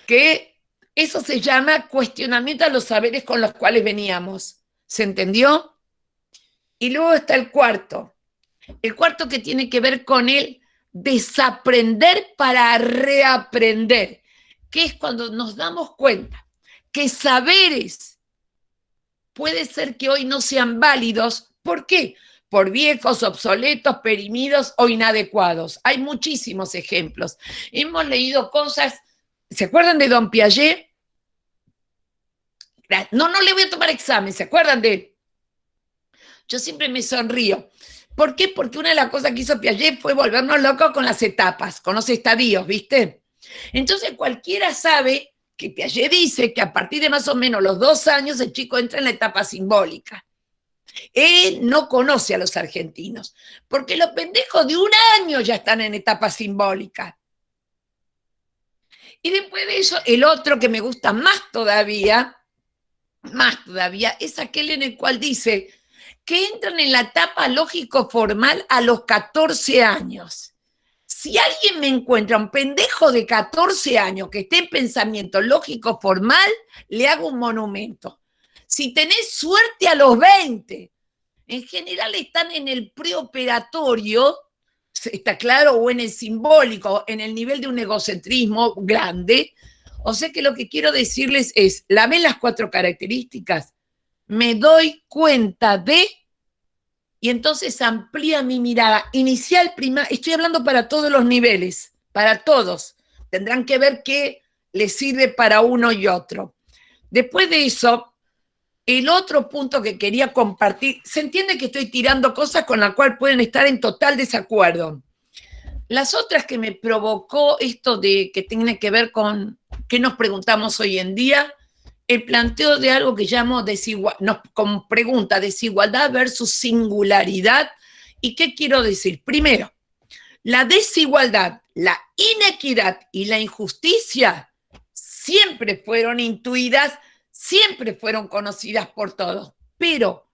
que eso se llama cuestionamiento a los saberes con los cuales veníamos. ¿Se entendió? Y luego está el cuarto que tiene que ver con el desaprender para reaprender, que es cuando nos damos cuenta que saberes puede ser que hoy no sean válidos. ¿Por qué? Por viejos, obsoletos, perimidos o inadecuados. Hay muchísimos ejemplos. Hemos leído cosas, ¿se acuerdan de Don Piaget? No le voy a tomar examen, ¿se acuerdan de él? Yo siempre me sonrío. ¿Por qué? Porque una de las cosas que hizo Piaget fue volvernos locos con las etapas, con los estadios, ¿viste? Entonces cualquiera sabe que Piaget dice que a partir de más o menos los 2 años el chico entra en la etapa simbólica. Él no conoce a los argentinos, porque los pendejos de 1 año ya están en etapa simbólica. Y después de eso, el otro que me gusta más todavía, es aquel en el cual dice que entran en la etapa lógico-formal a los 14 años. Si alguien me encuentra un pendejo de 14 años que esté en pensamiento lógico-formal, le hago un monumento. Si tenés suerte a los 20, en general están en el preoperatorio, está claro, o en el simbólico, en el nivel de un egocentrismo grande. O sea que lo que quiero decirles es, la ven las 4 características, me doy cuenta de, y entonces amplía mi mirada. Inicial, estoy hablando para todos los niveles, para todos. Tendrán que ver qué les sirve para uno y otro. Después de eso, el otro punto que quería compartir, se entiende que estoy tirando cosas con las cuales pueden estar en total desacuerdo. Las otras que me provocó esto de que tiene que ver con qué nos preguntamos hoy en día, el planteo de algo que llamo como pregunta, desigualdad versus singularidad. ¿Y qué quiero decir? Primero, la desigualdad, la inequidad y la injusticia siempre fueron intuidas, siempre fueron conocidas por todos. Pero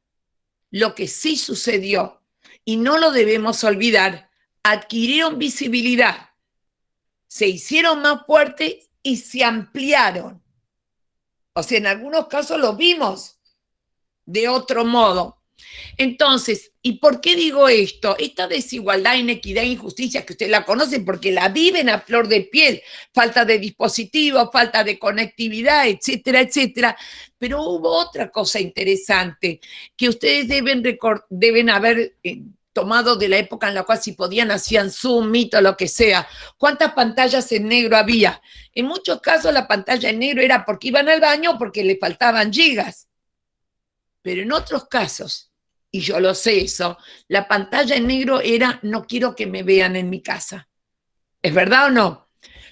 lo que sí sucedió, y no lo debemos olvidar, adquirieron visibilidad, se hicieron más fuertes y se ampliaron. O sea, en algunos casos lo vimos de otro modo. Entonces, ¿y por qué digo esto? Esta desigualdad, inequidad e injusticia, que ustedes la conocen porque la viven a flor de piel, falta de dispositivos, falta de conectividad, etcétera, etcétera. Pero hubo otra cosa interesante que ustedes deben haber tomado de la época en la cual si podían hacían Zoom, Meet o lo que sea. ¿Cuántas pantallas en negro había? En muchos casos la pantalla en negro era porque iban al baño o porque le faltaban gigas. Pero en otros casos, y yo lo sé eso, la pantalla en negro era no quiero que me vean en mi casa. ¿Es verdad o no?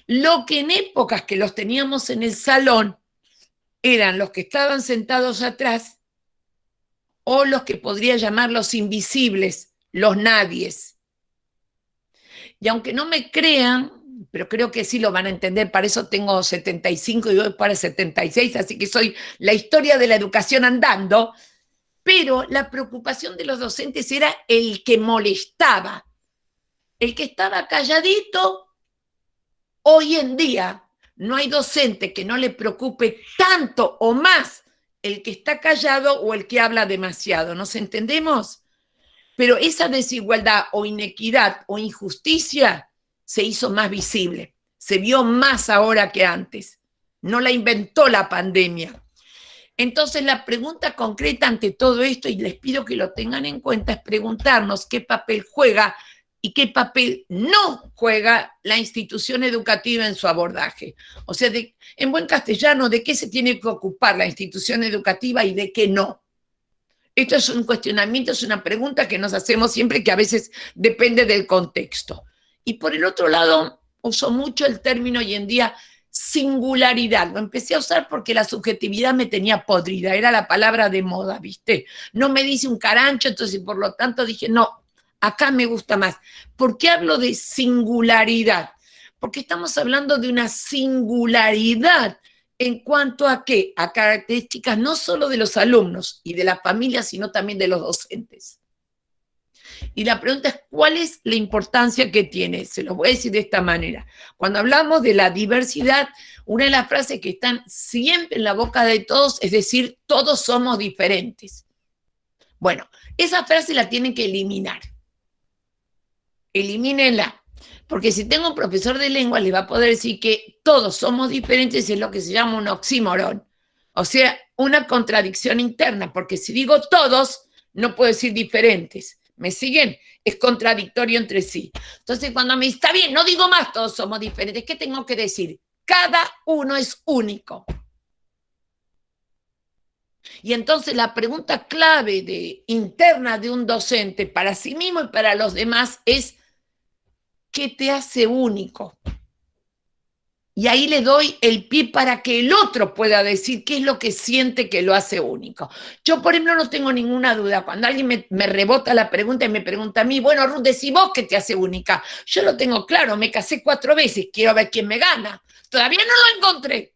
Lo que en épocas que los teníamos en el salón eran los que estaban sentados atrás o los que podría llamar los invisibles, los nadies. Y aunque no me crean, pero creo que sí lo van a entender, para eso tengo 75 y voy para 76, así que soy la historia de la educación andando, pero la preocupación de los docentes era el que molestaba, el que estaba calladito. Hoy en día no hay docente que no le preocupe tanto o más el que está callado o el que habla demasiado, ¿nos entendemos? Pero esa desigualdad o inequidad o injusticia se hizo más visible, se vio más ahora que antes. No la inventó la pandemia. Entonces la pregunta concreta ante todo esto, y les pido que lo tengan en cuenta, es preguntarnos qué papel juega y qué papel no juega la institución educativa en su abordaje. O sea, en buen castellano, ¿de qué se tiene que ocupar la institución educativa y de qué no? Esto es un cuestionamiento, es una pregunta que nos hacemos siempre, que a veces depende del contexto. Y por el otro lado, uso mucho el término hoy en día singularidad. Lo empecé a usar porque la subjetividad me tenía podrida, era la palabra de moda, ¿viste? No me dice un carancho, entonces por lo tanto dije, no, acá me gusta más. ¿Por qué hablo de singularidad? Porque estamos hablando de una singularidad. ¿En cuanto a qué? A características no solo de los alumnos y de las familias, sino también de los docentes. Y la pregunta es, ¿cuál es la importancia que tiene? Se los voy a decir de esta manera. Cuando hablamos de la diversidad, una de las frases que están siempre en la boca de todos es decir, todos somos diferentes. Bueno, esa frase la tienen que eliminar. Elimínenla. Porque si tengo un profesor de lengua, le va a poder decir que todos somos diferentes, es lo que se llama un oxímoron. O sea, una contradicción interna, porque si digo todos, no puedo decir diferentes. ¿Me siguen? Es contradictorio entre sí. Entonces, cuando me dice, está bien, no digo más, todos somos diferentes, ¿qué tengo que decir? Cada uno es único. Y entonces la pregunta clave interna de un docente para sí mismo y para los demás es, ¿qué te hace único? Y ahí le doy el pie para que el otro pueda decir qué es lo que siente que lo hace único. Yo, por ejemplo, no tengo ninguna duda. Cuando alguien me rebota la pregunta y me pregunta a mí, bueno, Ruth, decí vos qué te hace única. Yo lo tengo claro, me casé 4 veces, quiero ver quién me gana. Todavía no lo encontré.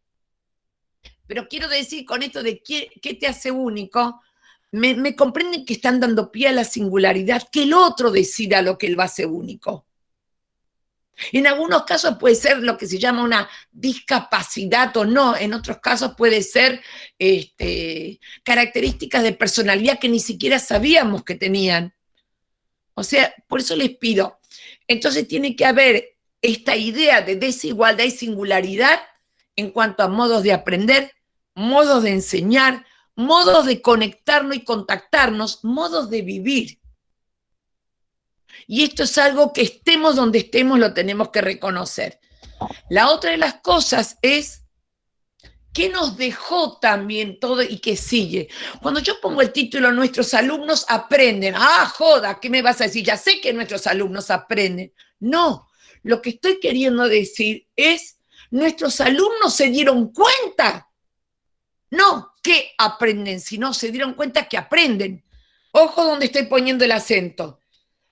Pero quiero decir con esto de qué te hace único, me comprenden que están dando pie a la singularidad, que el otro decida lo que lo hace único. En algunos casos puede ser lo que se llama una discapacidad o no, en otros casos puede ser características de personalidad que ni siquiera sabíamos que tenían. O sea, por eso les pido, entonces tiene que haber esta idea de desigualdad y singularidad en cuanto a modos de aprender, modos de enseñar, modos de conectarnos y contactarnos, modos de vivir. Y esto es algo que estemos donde estemos, lo tenemos que reconocer. La otra de las cosas es qué nos dejó también todo y qué sigue. Cuando yo pongo el título, nuestros alumnos aprenden. Ah, joda, ¿qué me vas a decir? Ya sé que nuestros alumnos aprenden. No, lo que estoy queriendo decir es, nuestros alumnos se dieron cuenta. No que aprenden, sino se dieron cuenta que aprenden. Ojo donde estoy poniendo el acento.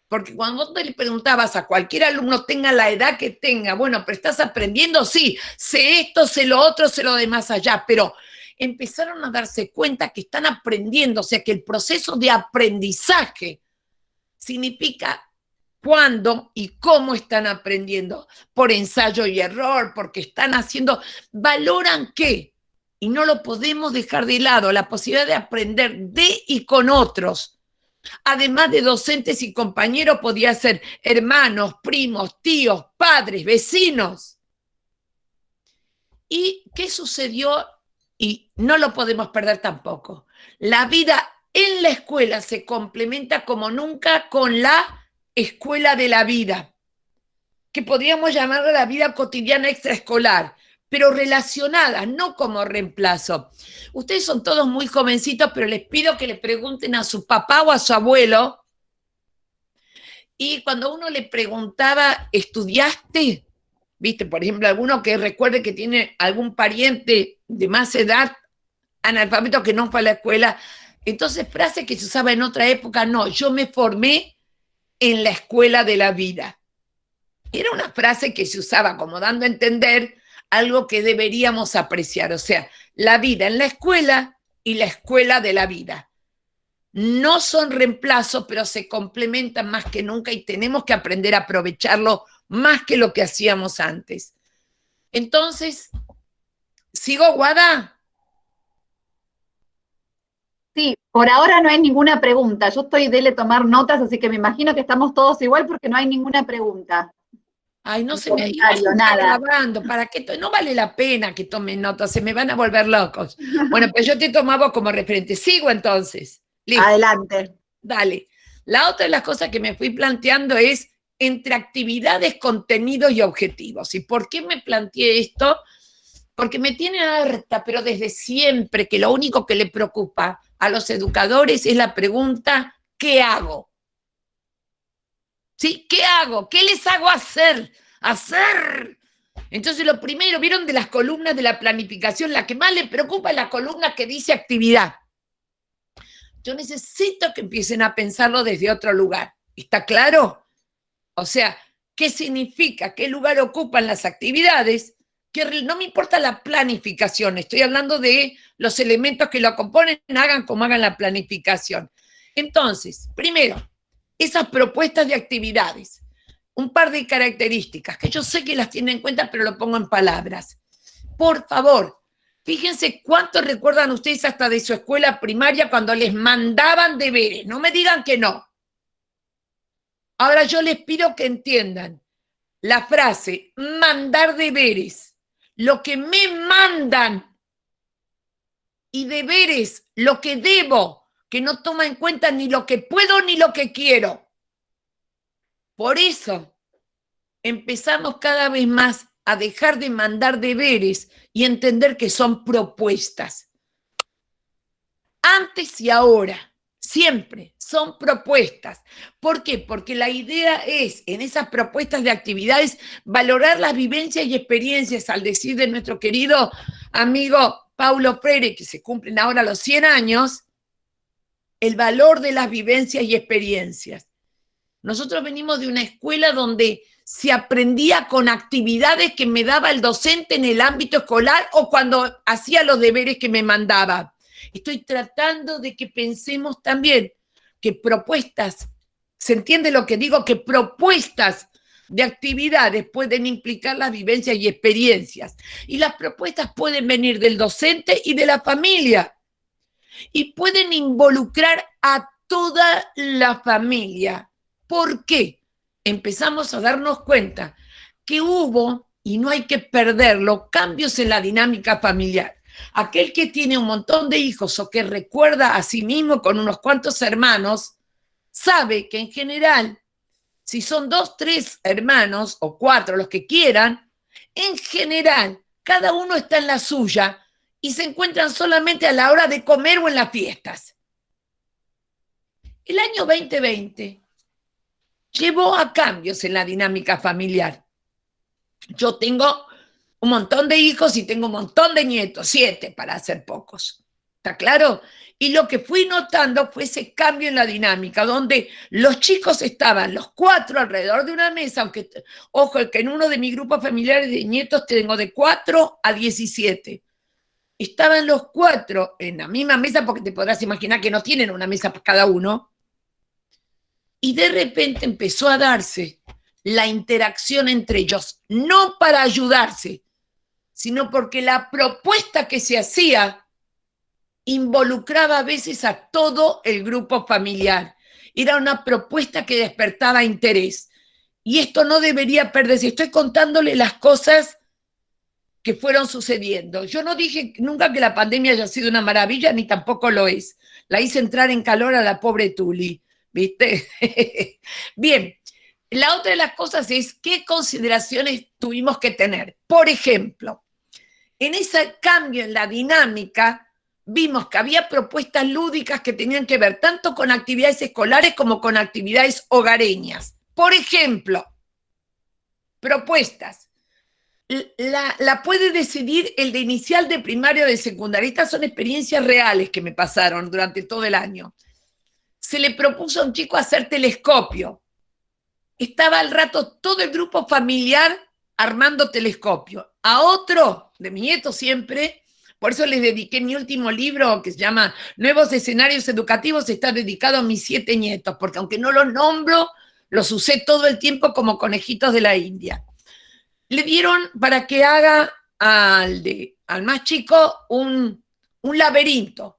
Porque cuando vos le preguntabas a cualquier alumno, tenga la edad que tenga, bueno, pero ¿estás aprendiendo? Sí, sé esto, sé lo otro, sé lo de más allá, pero empezaron a darse cuenta que están aprendiendo, o sea, que el proceso de aprendizaje significa cuándo y cómo están aprendiendo, por ensayo y error, porque están haciendo, valoran qué, y no lo podemos dejar de lado, la posibilidad de aprender de y con otros. Además de docentes y compañeros, podía ser hermanos, primos, tíos, padres, vecinos. ¿Y qué sucedió? Y no lo podemos perder tampoco. La vida en la escuela se complementa como nunca con la escuela de la vida, que podríamos llamarla la vida cotidiana extraescolar, pero relacionadas, no como reemplazo. Ustedes son todos muy jovencitos, pero les pido que le pregunten a su papá o a su abuelo. Y cuando uno le preguntaba, ¿estudiaste? ¿Viste? Por ejemplo, alguno que recuerde que tiene algún pariente de más edad, analfabeto, que no fue a la escuela. Entonces, frase que se usaba en otra época, no, yo me formé en la escuela de la vida. Era una frase que se usaba como dando a entender algo que deberíamos apreciar, o sea, la vida en la escuela y la escuela de la vida. No son reemplazos, pero se complementan más que nunca y tenemos que aprender a aprovecharlo más que lo que hacíamos antes. Entonces, ¿sigo, Guada? Sí, por ahora no hay ninguna pregunta. Yo estoy de tomar notas, así que me imagino que estamos todos igual porque no hay ninguna pregunta. Ay, no se me nada. grabando, ¿para qué? No vale la pena que tomen notas, se me van a volver locos. Bueno, pues yo te tomaba como referente. Sigo entonces. Listo. Adelante. Dale. La otra de las cosas que me fui planteando es entre actividades, contenidos y objetivos. ¿Y por qué me planteé esto? Porque me tiene harta, pero desde siempre, que lo único que le preocupa a los educadores es la pregunta, ¿qué hago? ¿Sí? ¿Qué hago? ¿Qué les hago hacer? Hacer. Entonces, lo primero, ¿vieron de las columnas de la planificación? La que más le preocupa es la columna que dice actividad. Yo necesito que empiecen a pensarlo desde otro lugar. ¿Está claro? O sea, ¿qué significa? ¿Qué lugar ocupan las actividades? Que no me importa la planificación, estoy hablando de los elementos que lo componen, hagan como hagan la planificación. Entonces, primero, esas propuestas de actividades, un par de características que yo sé que las tienen en cuenta, pero lo pongo en palabras. Por favor, fíjense cuánto recuerdan ustedes hasta de su escuela primaria cuando les mandaban deberes. No me digan que no. Ahora yo les pido que entiendan. la frase mandar deberes, lo que me mandan, y deberes, lo que debo, que no toma en cuenta ni lo que puedo ni lo que quiero. Por eso empezamos cada vez más a dejar de mandar deberes y entender que son propuestas. Antes y ahora, siempre son propuestas. ¿Por qué? Porque la idea es, en esas propuestas de actividades, valorar las vivencias y experiencias, al decir de nuestro querido amigo Paulo Freire, que se cumplen ahora los 100 años, el valor de las vivencias y experiencias. Nosotros venimos de una escuela donde se aprendía con actividades que me daba el docente en el ámbito escolar o cuando hacía los deberes que me mandaba. Estoy tratando de que pensemos también que propuestas, ¿se entiende lo que digo? Que propuestas de actividades pueden implicar las vivencias y experiencias. Y las propuestas pueden venir del docente y de la familia. Y pueden involucrar a toda la familia. ¿Por qué? Empezamos a darnos cuenta que hubo, y no hay que perderlo, cambios en la dinámica familiar. Aquel que tiene un montón de hijos o que recuerda a sí mismo con unos cuantos hermanos, sabe que en general, si son 2, 3 hermanos o 4, los que quieran, en general, cada uno está en la suya y se encuentran solamente a la hora de comer o en las fiestas. El año 2020 llevó a cambios en la dinámica familiar. Yo tengo un montón de hijos y tengo un montón de nietos, 7 para ser pocos. ¿Está claro? Y lo que fui notando fue ese cambio en la dinámica, donde los chicos estaban los 4 alrededor de una mesa, aunque, ojo, que en uno de mis grupos familiares de nietos tengo de 4 a 17. Estaban los 4 en la misma mesa, porque te podrás imaginar que no tienen una mesa para cada uno. Y de repente empezó a darse la interacción entre ellos, no para ayudarse, sino porque la propuesta que se hacía involucraba a veces a todo el grupo familiar. Era una propuesta que despertaba interés. Y esto no debería perderse. Estoy contándole las cosas que fueron sucediendo. Yo no dije nunca que la pandemia haya sido una maravilla, ni tampoco lo es. La hice entrar en calor a la pobre Tuli, ¿viste? Bien, la otra de las cosas es qué consideraciones tuvimos que tener. Por ejemplo, en ese cambio en la dinámica, vimos que había propuestas lúdicas que tenían que ver tanto con actividades escolares como con actividades hogareñas. Por ejemplo, propuestas. La puede decidir el de inicial, de primaria o de secundaria. Estas son experiencias reales que me pasaron durante todo el año. Se le propuso a un chico hacer telescopio. Estaba al rato todo el grupo familiar armando telescopio. A otro, de mi nieto siempre, por eso les dediqué mi último libro que se llama Nuevos Escenarios Educativos, está dedicado a mis 7 nietos, porque aunque no los nombro, los usé todo el tiempo como conejitos de la India. Le dieron para que haga al más chico un laberinto.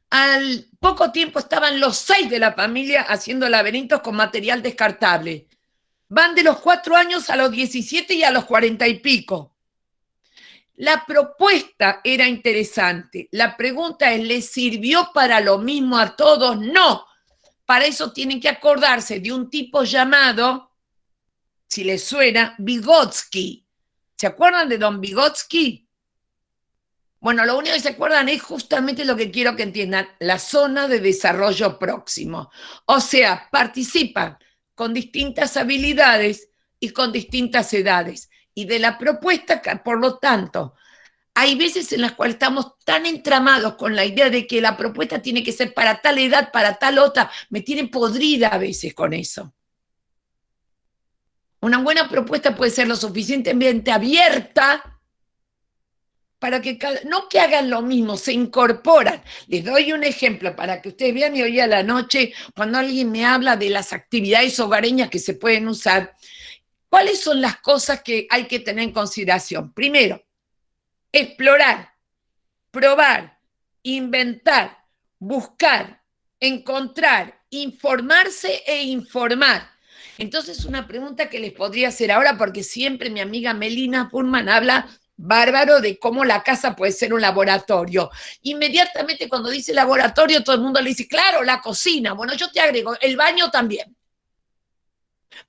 Al poco tiempo estaban los 6 de la familia haciendo laberintos con material descartable. Van de los 4 años a los 17 y a los 40 y pico. La propuesta era interesante. La pregunta es, ¿les sirvió para lo mismo a todos? No. Para eso tienen que acordarse de un tipo llamado, si les suena, Vygotsky. ¿Se acuerdan de don Vygotsky? Bueno, lo único que se acuerdan es justamente lo que quiero que entiendan, la zona de desarrollo próximo. O sea, participan con distintas habilidades y con distintas edades. Y de la propuesta, por lo tanto, hay veces en las cuales estamos tan entramados con la idea de que la propuesta tiene que ser para tal edad, para tal otra. Me tienen podrida a veces con eso. Una buena propuesta puede ser lo suficientemente abierta para que no que hagan lo mismo, se incorporan. Les doy un ejemplo para que ustedes vean, y hoy a la noche, cuando alguien me habla de las actividades hogareñas que se pueden usar, ¿cuáles son las cosas que hay que tener en consideración? Primero, explorar, probar, inventar, buscar, encontrar, informarse e informar. Entonces, una pregunta que les podría hacer ahora, porque siempre mi amiga Melina Pullman habla bárbaro de cómo la casa puede ser un laboratorio. Inmediatamente cuando dice laboratorio, todo el mundo le dice, claro, la cocina. Bueno, yo te agrego, el baño también.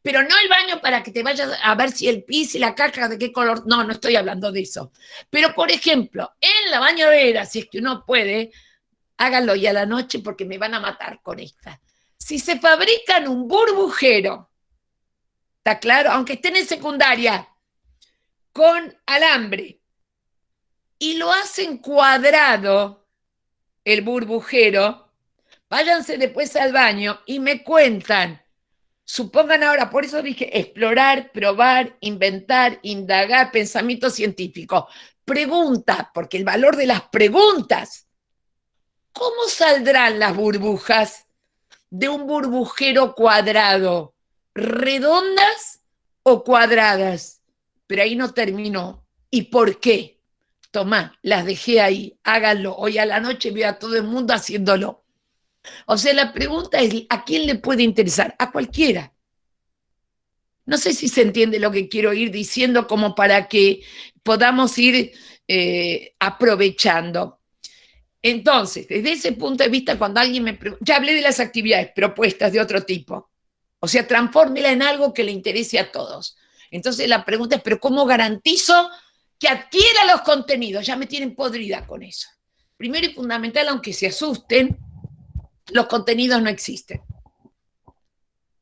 Pero no el baño para que te vayas a ver si el pis y la caca de qué color. No, no estoy hablando de eso. Pero, por ejemplo, en la bañadera, si es que uno puede, háganlo ya a la noche porque me van a matar con esta. Si se fabrican un burbujero, ¿está claro? Aunque estén en secundaria, con alambre, y lo hacen cuadrado, el burbujero, váyanse después al baño y me cuentan. Supongan ahora, por eso dije explorar, probar, inventar, indagar, pensamiento científico. Pregunta, porque el valor de las preguntas. ¿Cómo saldrán las burbujas de un burbujero cuadrado? ¿Redondas o cuadradas? Pero ahí no terminó. ¿Y por qué? Tomá, las dejé ahí, háganlo. Hoy a la noche veo a todo el mundo haciéndolo. O sea, la pregunta es, ¿a quién le puede interesar? A cualquiera. No sé si se entiende lo que quiero ir diciendo como para que podamos ir aprovechando. Entonces, desde ese punto de vista, cuando alguien me pregunta, ya hablé de las actividades propuestas de otro tipo. O sea, transfórmela en algo que le interese a todos. Entonces la pregunta es, ¿pero cómo garantizo que adquiera los contenidos? Ya me tienen podrida con eso. Primero y fundamental, aunque se asusten, los contenidos no existen.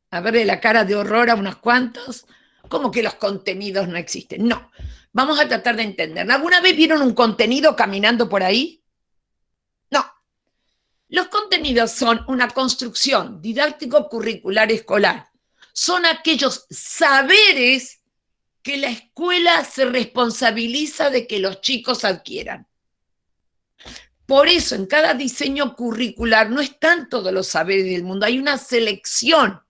A verle la cara de horror a unos cuantos. ¿Cómo que los contenidos no existen? No. Vamos a tratar de entender. ¿Alguna vez vieron un contenido caminando por ahí? No. Los contenidos son una construcción didáctico-curricular escolar. Son aquellos saberes que la escuela se responsabiliza de que los chicos adquieran. Por eso, en cada diseño curricular no están todos los saberes del mundo, hay una selección.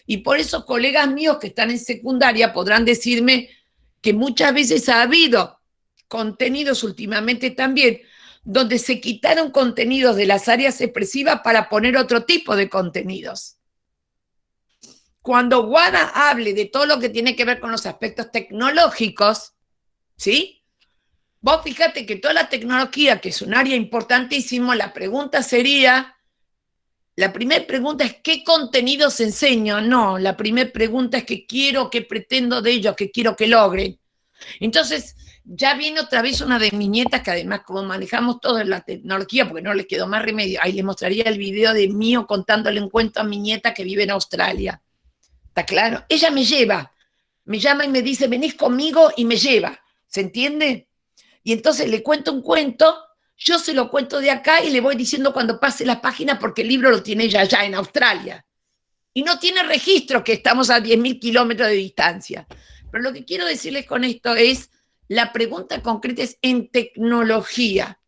Y por eso colegas míos que están en secundaria podrán decirme que muchas veces ha habido contenidos últimamente también, donde se quitaron contenidos de las áreas expresivas para poner otro tipo de contenidos. Cuando Wada hable de todo lo que tiene que ver con los aspectos tecnológicos, ¿sí? Vos fíjate que toda la tecnología, que es un área importantísima, la primera pregunta es ¿qué contenidos enseño? No, la primera pregunta es ¿qué quiero, qué pretendo de ellos, qué quiero que logren? Entonces, ya viene otra vez una de mis nietas, que además como manejamos todo en la tecnología, porque no les quedó más remedio, ahí les mostraría el video de mío contándole un cuento a mi nieta que vive en Australia. ¿Está claro? Ella me lleva, me llama y me dice, venís conmigo y me lleva. ¿Se entiende? Y entonces le cuento un cuento, yo se lo cuento de acá y le voy diciendo cuando pase la página porque el libro lo tiene ella allá en Australia. Y no tiene registro que estamos a 10.000 kilómetros de distancia. Pero lo que quiero decirles con esto es, la pregunta concreta es en tecnología.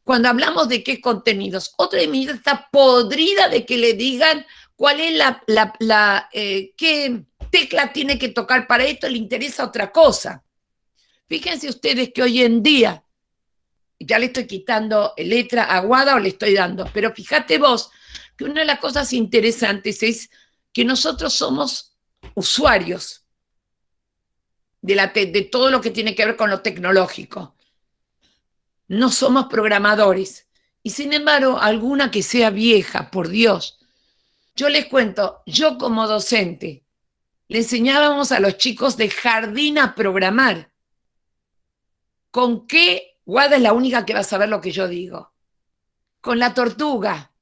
Cuando hablamos de qué contenidos, otra de mis está podrida de que le digan cuál es qué tecla tiene que tocar para esto, le interesa otra cosa. Fíjense ustedes que hoy en día, ya le estoy quitando letra aguada o le estoy dando, pero fíjate vos que una de las cosas interesantes es que nosotros somos usuarios de todo lo que tiene que ver con lo tecnológico. No somos programadores. Y sin embargo, alguna que sea vieja, por Dios, yo les cuento, yo como docente, le enseñábamos a los chicos de jardín a programar. ¿Con qué? Wada es la única que va a saber lo que yo digo. Con la tortuga.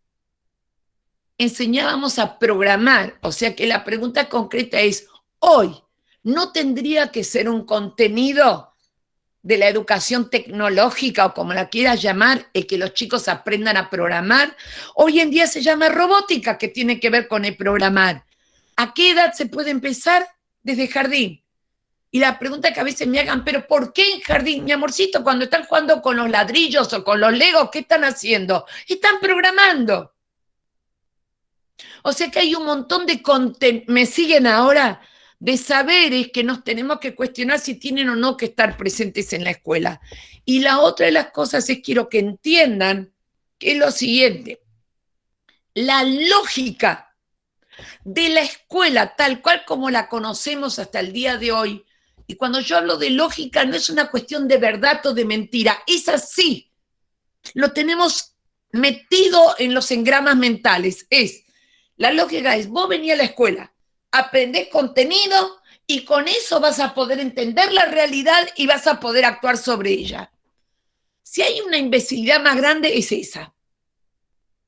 Enseñábamos a programar. O sea que la pregunta concreta es, hoy, ¿no tendría que ser un contenido de la educación tecnológica o como la quieras llamar, el que los chicos aprendan a programar? Hoy en día se llama robótica, que tiene que ver con el programar. ¿A qué edad se puede empezar? Desde jardín. Y la pregunta que a veces me hagan, ¿pero por qué en jardín? Mi amorcito, cuando están jugando con los ladrillos o con los legos, ¿qué están haciendo? Están programando. O sea que hay un montón de me siguen ahora, de saberes que nos tenemos que cuestionar si tienen o no que estar presentes en la escuela. Y la otra de las cosas es, quiero que entiendan que es lo siguiente. La lógica de la escuela tal cual como la conocemos hasta el día de hoy. Y cuando yo hablo de lógica, no es una cuestión de verdad o de mentira, es así. Lo tenemos metido en los engramas mentales. La lógica es, vos venís a la escuela, aprendés contenido y con eso vas a poder entender la realidad y vas a poder actuar sobre ella. Si hay una imbecilidad más grande, es esa.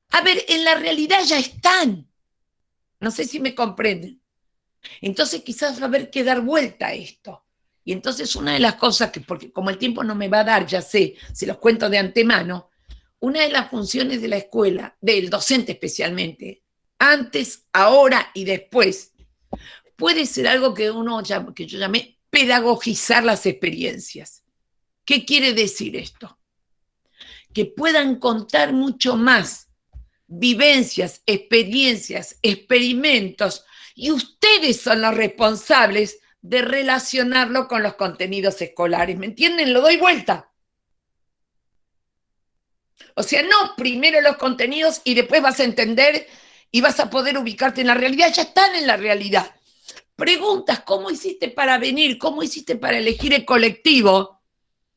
A ver, en la realidad ya están. No sé si me comprenden. Entonces quizás va a haber que dar vuelta a esto. Y entonces una de las cosas que, porque como el tiempo no me va a dar, ya sé, se los cuento de antemano, una de las funciones de la escuela, del docente especialmente, antes, ahora y después, puede ser algo que yo llamé pedagogizar las experiencias. ¿Qué quiere decir esto? Que puedan contar mucho más vivencias, experiencias, experimentos, y ustedes son los responsables de relacionarlo con los contenidos escolares. ¿Me entienden? Lo doy vuelta. O sea, no primero los contenidos y después vas a entender y vas a poder ubicarte en la realidad. Ya están en la realidad. Preguntas, ¿cómo hiciste para venir? ¿Cómo hiciste para elegir el colectivo?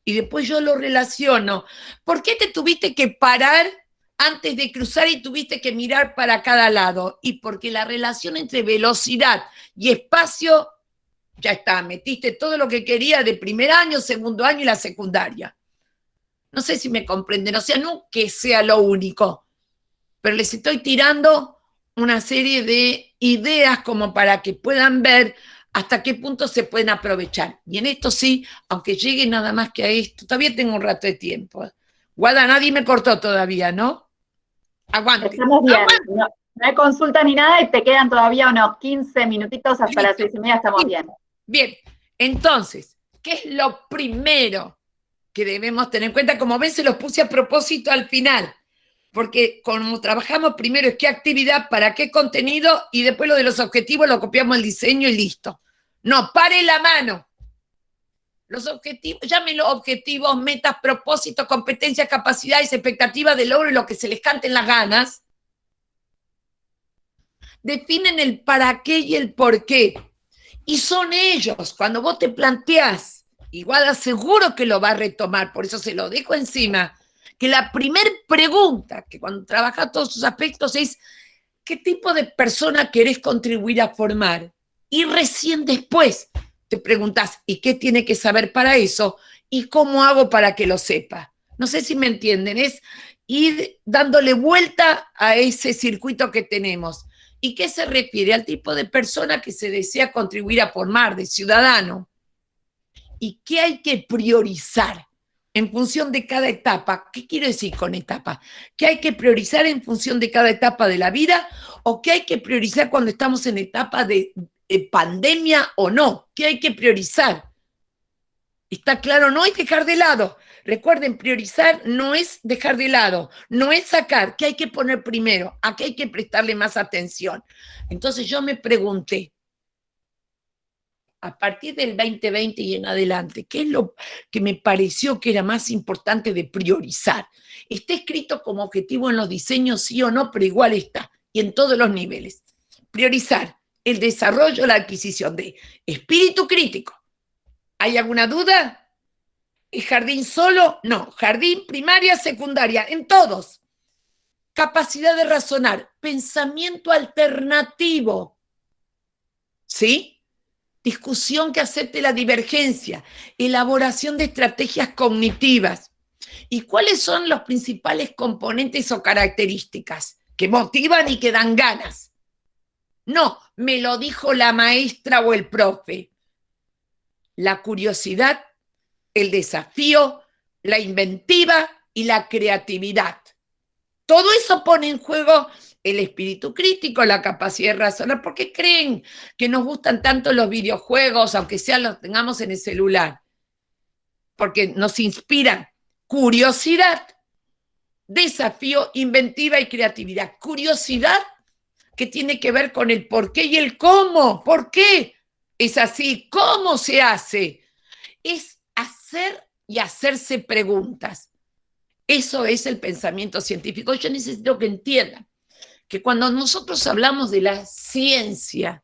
Y después yo lo relaciono. ¿Por qué te tuviste que parar antes de cruzar y tuviste que mirar para cada lado? Y porque la relación entre velocidad y espacio, ya está, metiste todo lo que quería de primer año, segundo año y la secundaria. No sé si me comprenden, o sea, no que sea lo único, pero les estoy tirando una serie de ideas como para que puedan ver hasta qué punto se pueden aprovechar. Y en esto sí, aunque llegue nada más que a esto, todavía tengo un rato de tiempo. Guada, nadie me cortó todavía, ¿no? Aguante. Estamos bien, Aguante. no hay consulta ni nada y te quedan todavía unos 15 minutitos hasta las 6:30, estamos bien. Bien, entonces, ¿qué es lo primero que debemos tener en cuenta? Como ven, se los puse a propósito al final, porque como trabajamos primero es qué actividad, para qué contenido, y después lo de los objetivos lo copiamos al diseño y listo. No, pare la mano. Los objetivos, llámenlo objetivos, metas, propósitos, competencias, capacidades, expectativas de logro y lo que se les canten las ganas. Definen el para qué y el por qué. Y son ellos, cuando vos te planteás, igual aseguro que lo va a retomar, por eso se lo dejo encima, que la primer pregunta, que cuando trabajas todos sus aspectos es, ¿qué tipo de persona querés contribuir a formar? Y recién después te preguntás, ¿y qué tiene que saber para eso? ¿Y cómo hago para que lo sepa? No sé si me entienden, es ir dándole vuelta a ese circuito que tenemos. ¿Y qué se refiere? Al tipo de persona que se desea contribuir a formar, de ciudadano. ¿Y qué hay que priorizar en función de cada etapa? ¿Qué quiero decir con etapa? ¿Qué hay que priorizar en función de cada etapa de la vida? ¿O qué hay que priorizar cuando estamos en etapa de pandemia o no? ¿Qué hay que priorizar? ¿Está claro? No es dejar de lado. Recuerden, priorizar no es dejar de lado, no es sacar, ¿qué hay que poner primero? ¿A qué hay que prestarle más atención? Entonces yo me pregunté, a partir del 2020 y en adelante, ¿qué es lo que me pareció que era más importante de priorizar? Está escrito como objetivo en los diseños, sí o no, pero igual está, y en todos los niveles. Priorizar el desarrollo, la adquisición de espíritu crítico. ¿Hay alguna duda? ¿Es jardín solo? No, jardín, primaria, secundaria, en todos. Capacidad de razonar, pensamiento alternativo. ¿Sí? Discusión que acepte la divergencia, elaboración de estrategias cognitivas. ¿Y cuáles son los principales componentes o características que motivan y que dan ganas? No, me lo dijo la maestra o el profe. La curiosidad, el desafío, la inventiva y la creatividad. Todo eso pone en juego el espíritu crítico, la capacidad de razonar. ¿Por qué creen que nos gustan tanto los videojuegos, aunque sea los tengamos en el celular? Porque nos inspiran curiosidad, desafío, inventiva y creatividad. Curiosidad que tiene que ver con el por qué y el cómo. ¿Por qué es así? ¿Cómo se hace? Es hacer y hacerse preguntas. Eso es el pensamiento científico. Yo necesito que entiendan que cuando nosotros hablamos de la ciencia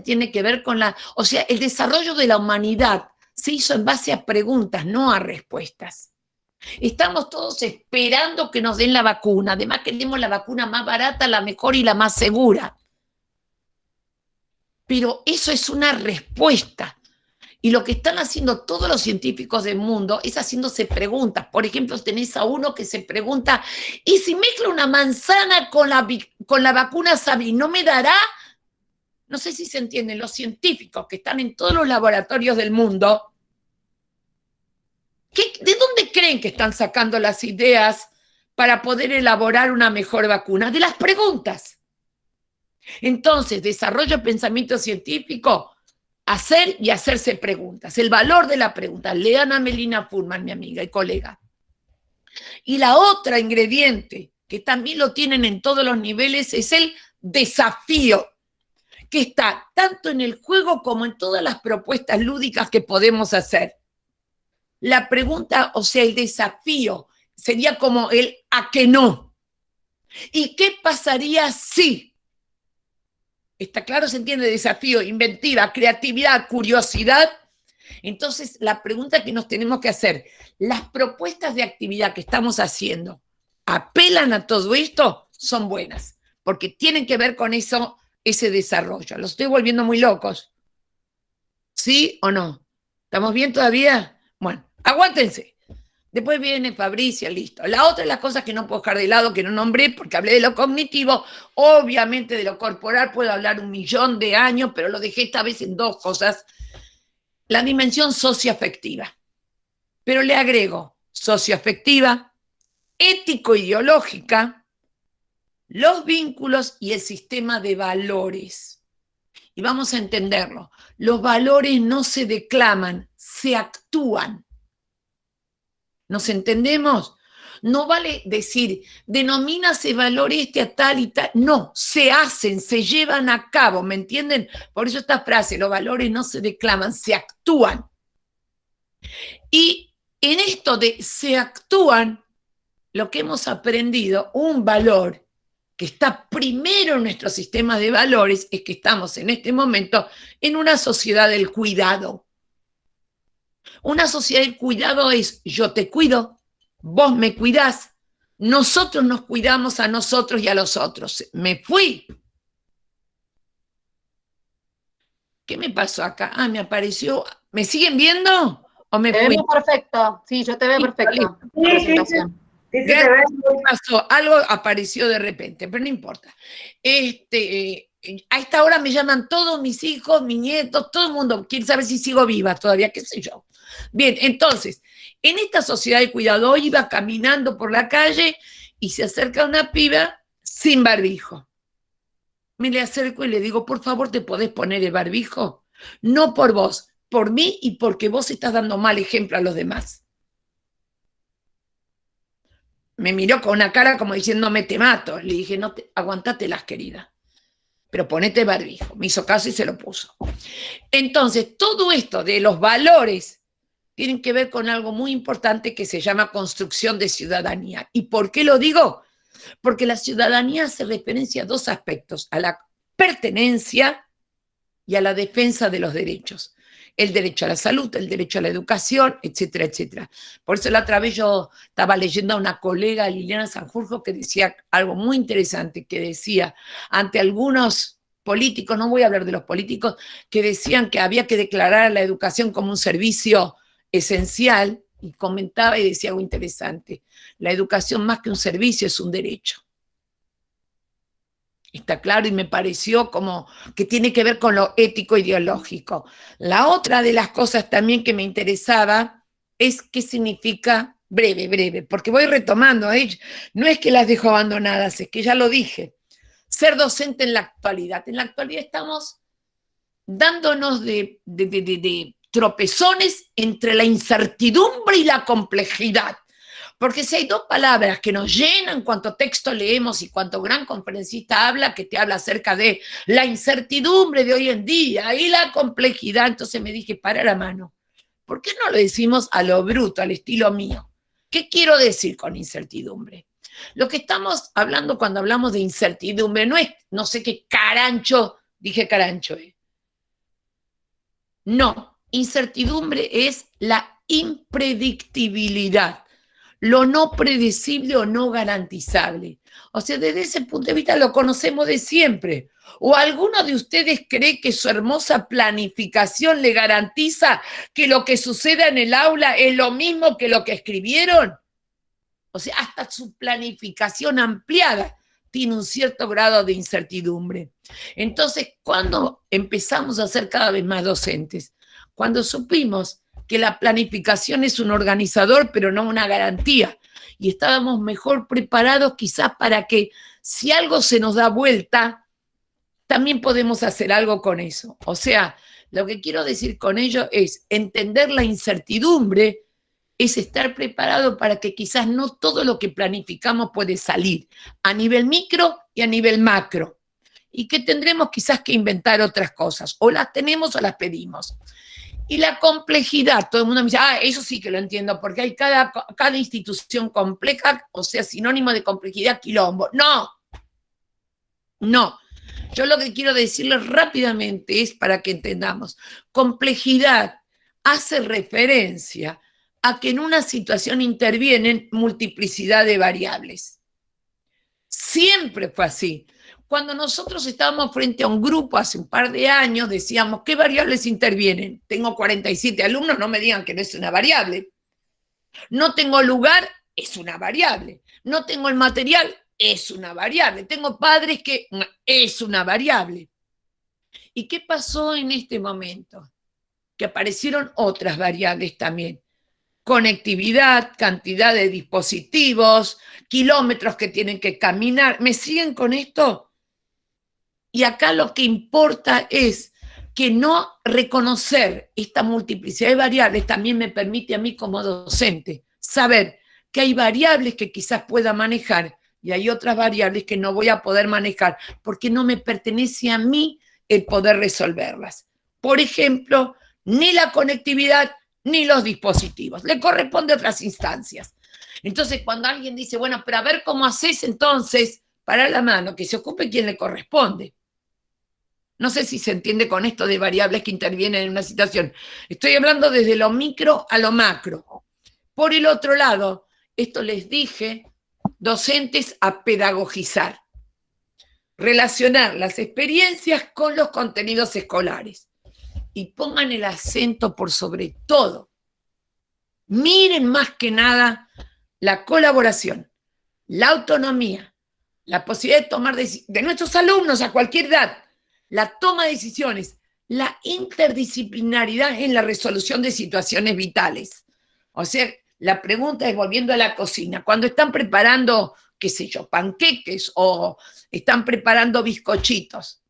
tiene que ver con el desarrollo de la humanidad se hizo en base a preguntas, no a respuestas. Estamos todos esperando que nos den la vacuna. Además queremos la vacuna más barata, la mejor y la más segura. Pero eso es una respuesta. Y lo que están haciendo todos los científicos del mundo es haciéndose preguntas. Por ejemplo, tenés a uno que se pregunta, ¿y si mezclo una manzana con la vacuna Sabin, no me dará? No sé si se entienden, los científicos que están en todos los laboratorios del mundo, ¿de dónde creen que están sacando las ideas para poder elaborar una mejor vacuna? De las preguntas. Entonces, desarrollo pensamiento científico, hacer y hacerse preguntas. El valor de la pregunta. Lean a Melina Furman, mi amiga y colega. Y la otra ingrediente, que también lo tienen en todos los niveles, es el desafío, que está tanto en el juego como en todas las propuestas lúdicas que podemos hacer. La pregunta, o sea, el desafío, sería como el ¿a qué no? ¿Y qué pasaría si? ¿Está claro? ¿Se entiende? Desafío, inventiva, creatividad, curiosidad. Entonces, la pregunta que nos tenemos que hacer, ¿las propuestas de actividad que estamos haciendo apelan a todo esto? Son buenas, porque tienen que ver con eso, ese desarrollo. ¿Los estoy volviendo muy locos? ¿Sí o no? ¿Estamos bien todavía? Bueno, aguántense. Después viene Fabricia, listo. La otra de las cosas que no puedo dejar de lado, que no nombré, porque hablé de lo cognitivo, obviamente de lo corporal puedo hablar 1.000.000 de años, pero lo dejé esta vez en 2 cosas. La dimensión socioafectiva. Pero le agrego socioafectiva, ético-ideológica, los vínculos y el sistema de valores. Y vamos a entenderlo. Los valores no se declaman, se actúan. ¿Nos entendemos? No vale decir, denomínase valor a tal y tal. No, se hacen, se llevan a cabo, ¿me entienden? Por eso esta frase, los valores no se declaman, se actúan. Y en esto de se actúan, lo que hemos aprendido, un valor que está primero en nuestro sistema de valores, es que estamos en este momento en una sociedad del cuidado. Una sociedad del cuidado es yo te cuido, vos me cuidás, nosotros nos cuidamos a nosotros y a los otros. Me fui. ¿Qué me pasó acá? Ah, me apareció. ¿Me siguen viendo? ¿O me Te fui? vemos perfecto. Sí, yo te veo perfecto. La presentación. Sí, te ves. ¿Qué pasó? Algo apareció de repente, pero no importa. A esta hora me llaman todos mis hijos, mis nietos, todo el mundo quiere saber si sigo viva todavía, qué sé yo. Bien, entonces, en esta sociedad de cuidado, iba caminando por la calle y se acerca una piba sin barbijo. Me le acerco y le digo, por favor, ¿te podés poner el barbijo? No por vos, por mí y porque vos estás dando mal ejemplo a los demás. Me miró con una cara como diciéndome, te mato. Le dije, no, aguantátelas, querida, pero ponete barbijo. Me hizo caso y se lo puso. Entonces, todo esto de los valores tienen que ver con algo muy importante que se llama construcción de ciudadanía. ¿Y por qué lo digo? Porque la ciudadanía hace referencia a 2 aspectos, a la pertenencia y a la defensa de los derechos. El derecho a la salud, el derecho a la educación, etcétera, etcétera. Por eso la otra vez yo estaba leyendo a una colega, Liliana Sanjurjo, que decía algo muy interesante, que decía, ante algunos políticos, no voy a hablar de los políticos, que decían que había que declarar a la educación como un servicio esencial, y comentaba y decía algo interesante, la educación más que un servicio es un derecho. Está claro, y me pareció como que tiene que ver con lo ético ideológico. La otra de las cosas también que me interesaba es qué significa breve, porque voy retomando, no es que las dejo abandonadas, es que ya lo dije, ser docente en la actualidad. En la actualidad estamos dándonos de tropezones entre la incertidumbre y la complejidad. Porque si hay 2 palabras que nos llenan cuanto texto leemos y cuanto gran conferencista habla, que te habla acerca de la incertidumbre de hoy en día y la complejidad, entonces me dije, para la mano, ¿por qué no lo decimos a lo bruto, al estilo mío? ¿Qué quiero decir con incertidumbre? Lo que estamos hablando cuando hablamos de incertidumbre no es, no sé qué carancho, dije carancho. No, incertidumbre es la impredictibilidad, lo no predecible o no garantizable. O sea, desde ese punto de vista lo conocemos de siempre. ¿O alguno de ustedes cree que su hermosa planificación le garantiza que lo que suceda en el aula es lo mismo que lo que escribieron? O sea, hasta su planificación ampliada tiene un cierto grado de incertidumbre. Entonces, ¿cuándo empezamos a ser cada vez más docentes? Cuando supimos que la planificación es un organizador, pero no una garantía. Y estábamos mejor preparados quizás para que si algo se nos da vuelta, también podemos hacer algo con eso. O sea, lo que quiero decir con ello es entender la incertidumbre, es estar preparado para que quizás no todo lo que planificamos puede salir a nivel micro y a nivel macro. Y que tendremos quizás que inventar otras cosas. O las tenemos o las pedimos. Y la complejidad, todo el mundo me dice, eso sí que lo entiendo, porque hay cada institución compleja, o sea, sinónimo de complejidad, quilombo. No. Yo lo que quiero decirles rápidamente es para que entendamos. Complejidad hace referencia a que en una situación intervienen multiplicidad de variables. Siempre fue así. Cuando nosotros estábamos frente a un grupo hace un par de años, decíamos, ¿qué variables intervienen? Tengo 47 alumnos, no me digan que no es una variable. No tengo lugar, es una variable. No tengo el material, es una variable. Tengo padres que es una variable. ¿Y qué pasó en este momento? Que aparecieron otras variables también. Conectividad, cantidad de dispositivos, kilómetros que tienen que caminar. ¿Me siguen con esto? Y acá lo que importa es que no reconocer esta multiplicidad de variables también me permite a mí como docente saber que hay variables que quizás pueda manejar y hay otras variables que no voy a poder manejar porque no me pertenece a mí el poder resolverlas. Por ejemplo, ni la conectividad ni los dispositivos. Le corresponde a otras instancias. Entonces, cuando alguien dice, bueno, pero a ver cómo haces entonces, para la mano, que se ocupe quien le corresponde. No sé si se entiende con esto de variables que intervienen en una situación. Estoy hablando desde lo micro a lo macro. Por el otro lado, esto les dije, docentes a pedagogizar. Relacionar las experiencias con los contenidos escolares. Y pongan el acento por sobre todo. Miren más que nada la colaboración, la autonomía, la posibilidad de tomar de nuestros alumnos a cualquier edad, la toma de decisiones, la interdisciplinaridad en la resolución de situaciones vitales. O sea, la pregunta es, volviendo a la cocina, cuando están preparando, qué sé yo, panqueques o están preparando bizcochitos,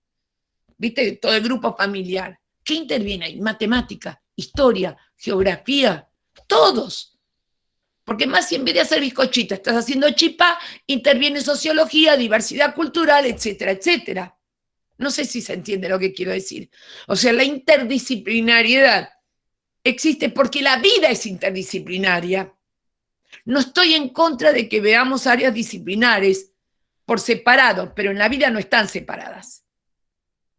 ¿viste? Todo el grupo familiar. ¿Qué interviene ahí? Matemática, historia, geografía, todos. Porque más si en vez de hacer bizcochitos estás haciendo chipa, interviene sociología, diversidad cultural, etcétera, etcétera. No sé si se entiende lo que quiero decir. O sea, la interdisciplinariedad existe porque la vida es interdisciplinaria. No estoy en contra de que veamos áreas disciplinares por separado, pero en la vida no están separadas.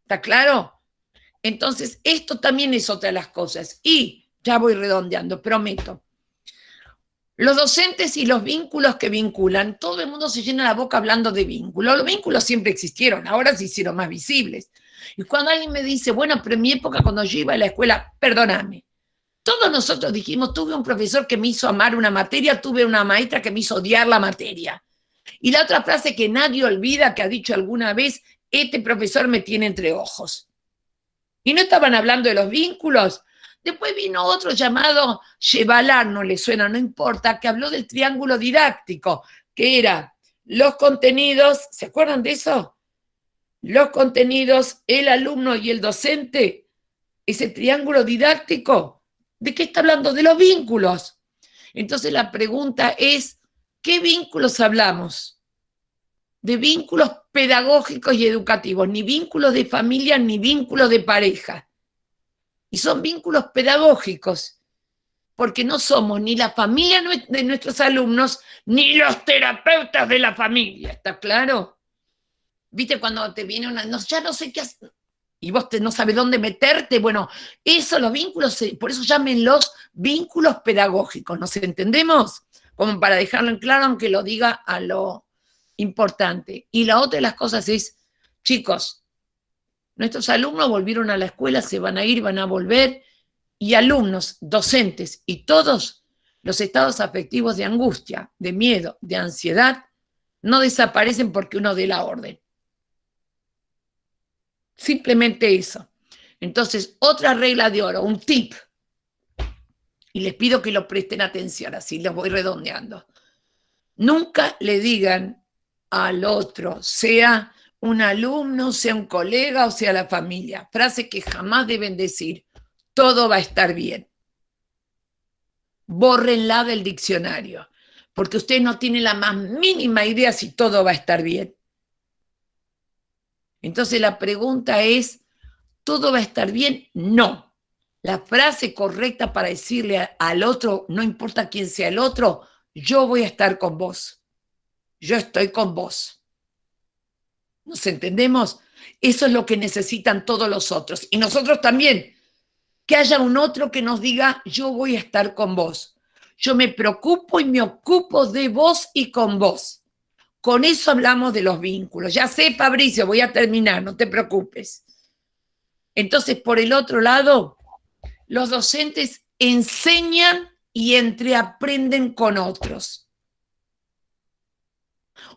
¿Está claro? Entonces, esto también es otra de las cosas. Y ya voy redondeando, prometo. Los docentes y los vínculos que vinculan, todo el mundo se llena la boca hablando de vínculos. Los vínculos siempre existieron, ahora se hicieron más visibles. Y cuando alguien me dice, bueno, pero en mi época cuando yo iba a la escuela, perdóname. Todos nosotros dijimos, tuve un profesor que me hizo amar una materia, tuve una maestra que me hizo odiar la materia. Y la otra frase que nadie olvida, que ha dicho alguna vez, este profesor me tiene entre ojos. Y no estaban hablando de los vínculos. Después vino otro llamado Chevalar, no le suena, no importa, que habló del triángulo didáctico, que era los contenidos, ¿se acuerdan de eso? Los contenidos, el alumno y el docente, ese triángulo didáctico, ¿de qué está hablando? De los vínculos. Entonces la pregunta es, ¿qué vínculos hablamos? De vínculos pedagógicos y educativos, ni vínculos de familia, ni vínculos de pareja. Y son vínculos pedagógicos. porque no somos ni la familia de nuestros alumnos, ni los terapeutas de la familia, ¿está claro? ¿Viste cuando te viene una, no, ya no sé qué hacer, y vos no sabes dónde meterte? Bueno, eso, los vínculos, por eso llámenlos vínculos pedagógicos, ¿nos entendemos? Como para dejarlo en claro, aunque lo diga a lo importante. Y la otra de las cosas es, chicos, nuestros alumnos volvieron a la escuela, se van a ir, van a volver, y alumnos, docentes y todos los estados afectivos de angustia, de miedo, de ansiedad, no desaparecen porque uno dé la orden. Simplemente eso. Entonces, otra regla de oro, un tip, y les pido que lo presten atención, así los voy redondeando. Nunca le digan al otro, sea un alumno, sea un colega o sea la familia, frase que jamás deben decir, todo va a estar bien. Bórrenla del diccionario, porque usted no tiene la más mínima idea si todo va a estar bien. Entonces la pregunta es, ¿todo va a estar bien? No. La frase correcta para decirle al otro, no importa quién sea el otro, yo voy a estar con vos. Yo estoy con vos. ¿Nos entendemos? Eso es lo que necesitan todos los otros. Y nosotros también. Que haya un otro que nos diga, yo voy a estar con vos. Yo me preocupo y me ocupo de vos y con vos. Con eso hablamos de los vínculos. Ya sé, Fabricio, voy a terminar, no te preocupes. Entonces, por el otro lado, los docentes enseñan y entreaprenden con otros.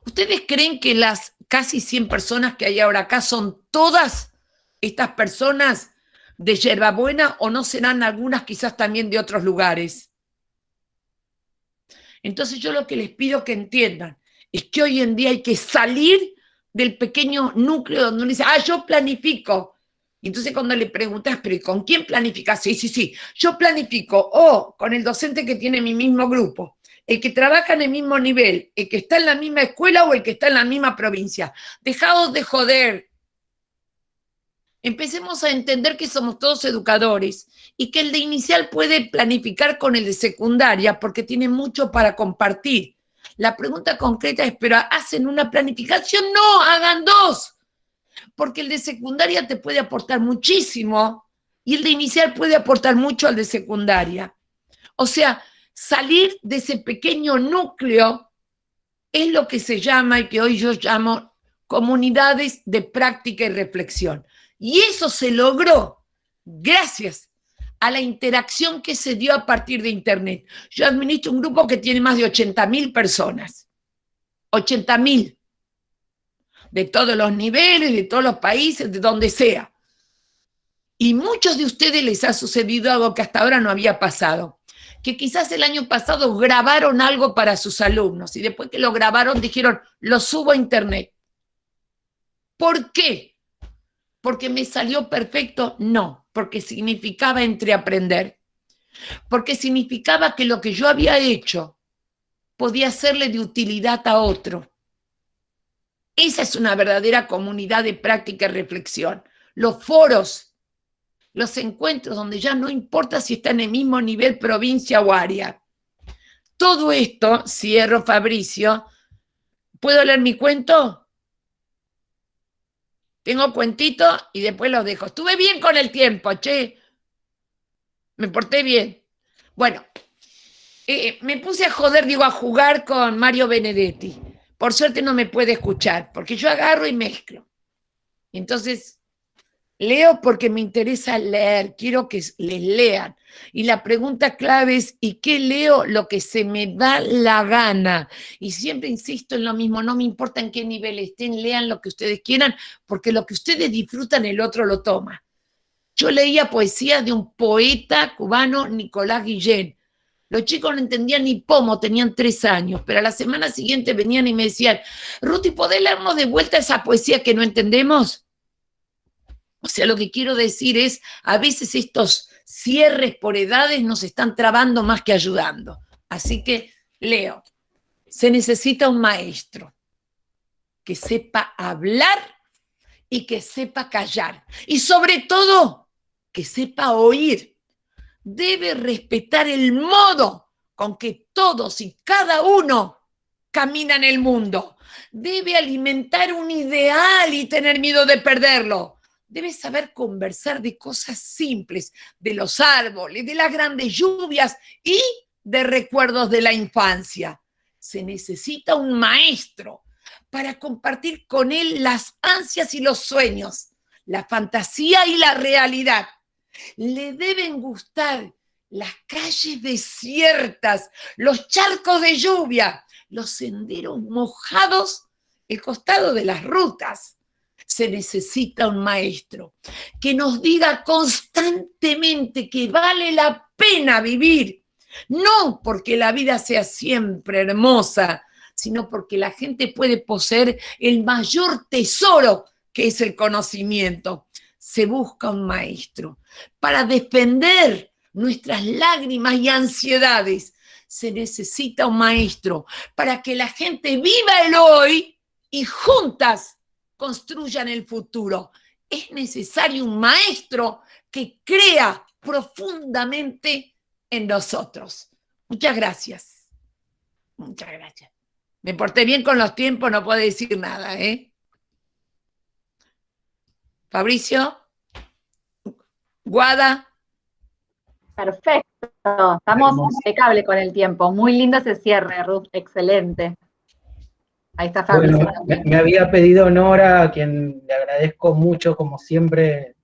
¿Ustedes creen que las casi 100 personas que hay ahora acá son todas estas personas de Yerbabuena o no serán algunas quizás también de otros lugares? Entonces yo lo que les pido que entiendan es que hoy en día hay que salir del pequeño núcleo donde uno dice, yo planifico. Y entonces cuando le preguntas, ¿pero y con quién planificas? Sí, yo planifico con el docente que tiene mi mismo grupo, el que trabaja en el mismo nivel, el que está en la misma escuela o el que está en la misma provincia. Dejaos de joder. Empecemos a entender que somos todos educadores y que el de inicial puede planificar con el de secundaria porque tiene mucho para compartir. La pregunta concreta es, ¿pero hacen una planificación? No, hagan dos. Porque el de secundaria te puede aportar muchísimo y el de inicial puede aportar mucho al de secundaria. O sea, salir de ese pequeño núcleo es lo que se llama y que hoy yo llamo comunidades de práctica y reflexión. Y eso se logró gracias a la interacción que se dio a partir de Internet. Yo administro un grupo que tiene más de 80.000 personas. 80.000. De todos los niveles, de todos los países, de donde sea. Y muchos de ustedes les ha sucedido algo que hasta ahora no había pasado. Que quizás el año pasado grabaron algo para sus alumnos y después que lo grabaron dijeron, lo subo a Internet. ¿Por qué? ¿Porque me salió perfecto? No, porque significaba entreaprender. Porque significaba que lo que yo había hecho podía serle de utilidad a otro. Esa es una verdadera comunidad de práctica y reflexión. Los foros, los encuentros donde ya no importa si está en el mismo nivel, provincia o área. Todo esto, cierro, Fabricio. ¿Puedo leer mi cuento? Tengo cuentito y después los dejo. Estuve bien con el tiempo, che. Me porté bien. Bueno, me puse a joder, a jugar con Mario Benedetti. Por suerte no me puede escuchar, porque yo agarro y mezclo. Entonces, leo porque me interesa leer, quiero que les lean. Y la pregunta clave es, ¿y qué leo? Lo que se me da la gana. Y siempre insisto en lo mismo, no me importa en qué nivel estén, lean lo que ustedes quieran, porque lo que ustedes disfrutan el otro lo toma. Yo leía poesía de un poeta cubano, Nicolás Guillén. Los chicos no entendían ni pomo, tenían 3 años, pero a la semana siguiente venían y me decían, Ruti, ¿podés leernos de vuelta esa poesía que no entendemos? O sea, lo que quiero decir es, a veces estos cierres por edades nos están trabando más que ayudando. Así que leo, se necesita un maestro que sepa hablar y que sepa callar. Y sobre todo, que sepa oír. debe respetar el modo con que todos y cada uno camina en el mundo. Debe alimentar un ideal y tener miedo de perderlo. Debe saber conversar de cosas simples, de los árboles, de las grandes lluvias y de recuerdos de la infancia. Se necesita un maestro para compartir con él las ansias y los sueños, la fantasía y la realidad. Le deben gustar las calles desiertas, los charcos de lluvia, los senderos mojados, el costado de las rutas. Se necesita un maestro que nos diga constantemente que vale la pena vivir, no porque la vida sea siempre hermosa, sino porque la gente puede poseer el mayor tesoro que es el conocimiento. Se busca un maestro para defender nuestras lágrimas y ansiedades. Se necesita un maestro para que la gente viva el hoy y juntas construyan el futuro. Es necesario un maestro que crea profundamente en nosotros. Muchas gracias. Muchas gracias. Me porté bien con los tiempos, no puedo decir nada, ¿eh? Fabricio, Guada. Perfecto, estamos impecables con el tiempo. Muy lindo ese cierre, Ruth, excelente. Ahí está Fabricio. Bueno, me había pedido Nora, a quien le agradezco mucho, como siempre,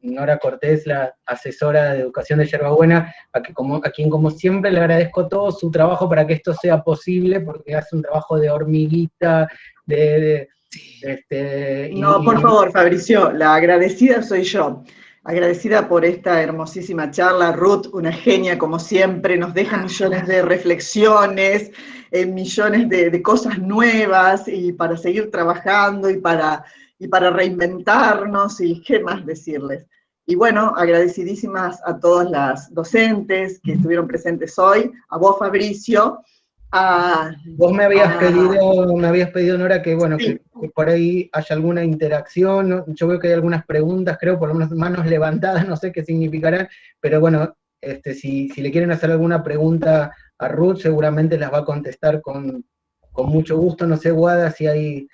Nora Cortés, la asesora de educación de Yerbabuena, a quien como siempre le agradezco todo su trabajo para que esto sea posible, porque hace un trabajo de hormiguita, No, por favor, Fabricio, la agradecida soy yo. Agradecida por esta hermosísima charla. Ruth, una genia como siempre, nos deja millones de reflexiones, millones de cosas nuevas, y para seguir trabajando y para reinventarnos, y qué más decirles. Y bueno, agradecidísimas a todas las docentes que estuvieron presentes hoy, a vos, Fabricio. Vos me habías pedido, Nora, que bueno, sí, que por ahí haya alguna interacción, ¿no? Yo veo que hay algunas preguntas, creo, por lo menos manos levantadas, no sé qué significarán, pero bueno, si le quieren hacer alguna pregunta a Ruth, seguramente las va a contestar con mucho gusto. No sé, Guada, si hay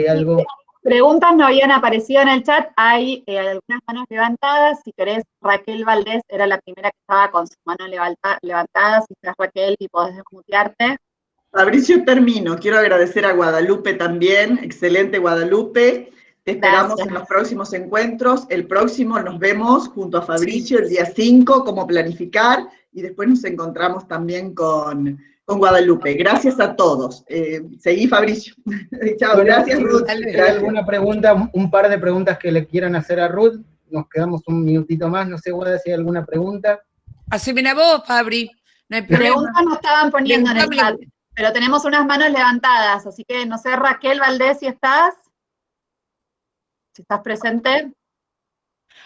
algo. Preguntas no habían aparecido en el chat, hay algunas manos levantadas. Si querés, Raquel Valdés era la primera que estaba con su mano levantada. Si estás, Raquel, y podés desmutearte. Fabricio, termino. Quiero agradecer a Guadalupe también. Excelente, Guadalupe. Te esperamos en los próximos encuentros. El próximo nos vemos junto a Fabricio el día 5, cómo planificar, y después nos encontramos también con Guadalupe. Gracias a todos. Seguí, Fabricio. Chao, gracias, Ruth. ¿Hay alguna pregunta, un par de preguntas que le quieran hacer a Ruth? Nos quedamos un minutito más, no sé, Guada, si hay alguna pregunta. Haceme la voz, Fabri. No hay problema. Preguntas no estaban poniendo en el chat, pero tenemos unas manos levantadas, así que no sé, Raquel Valdés, si estás presente.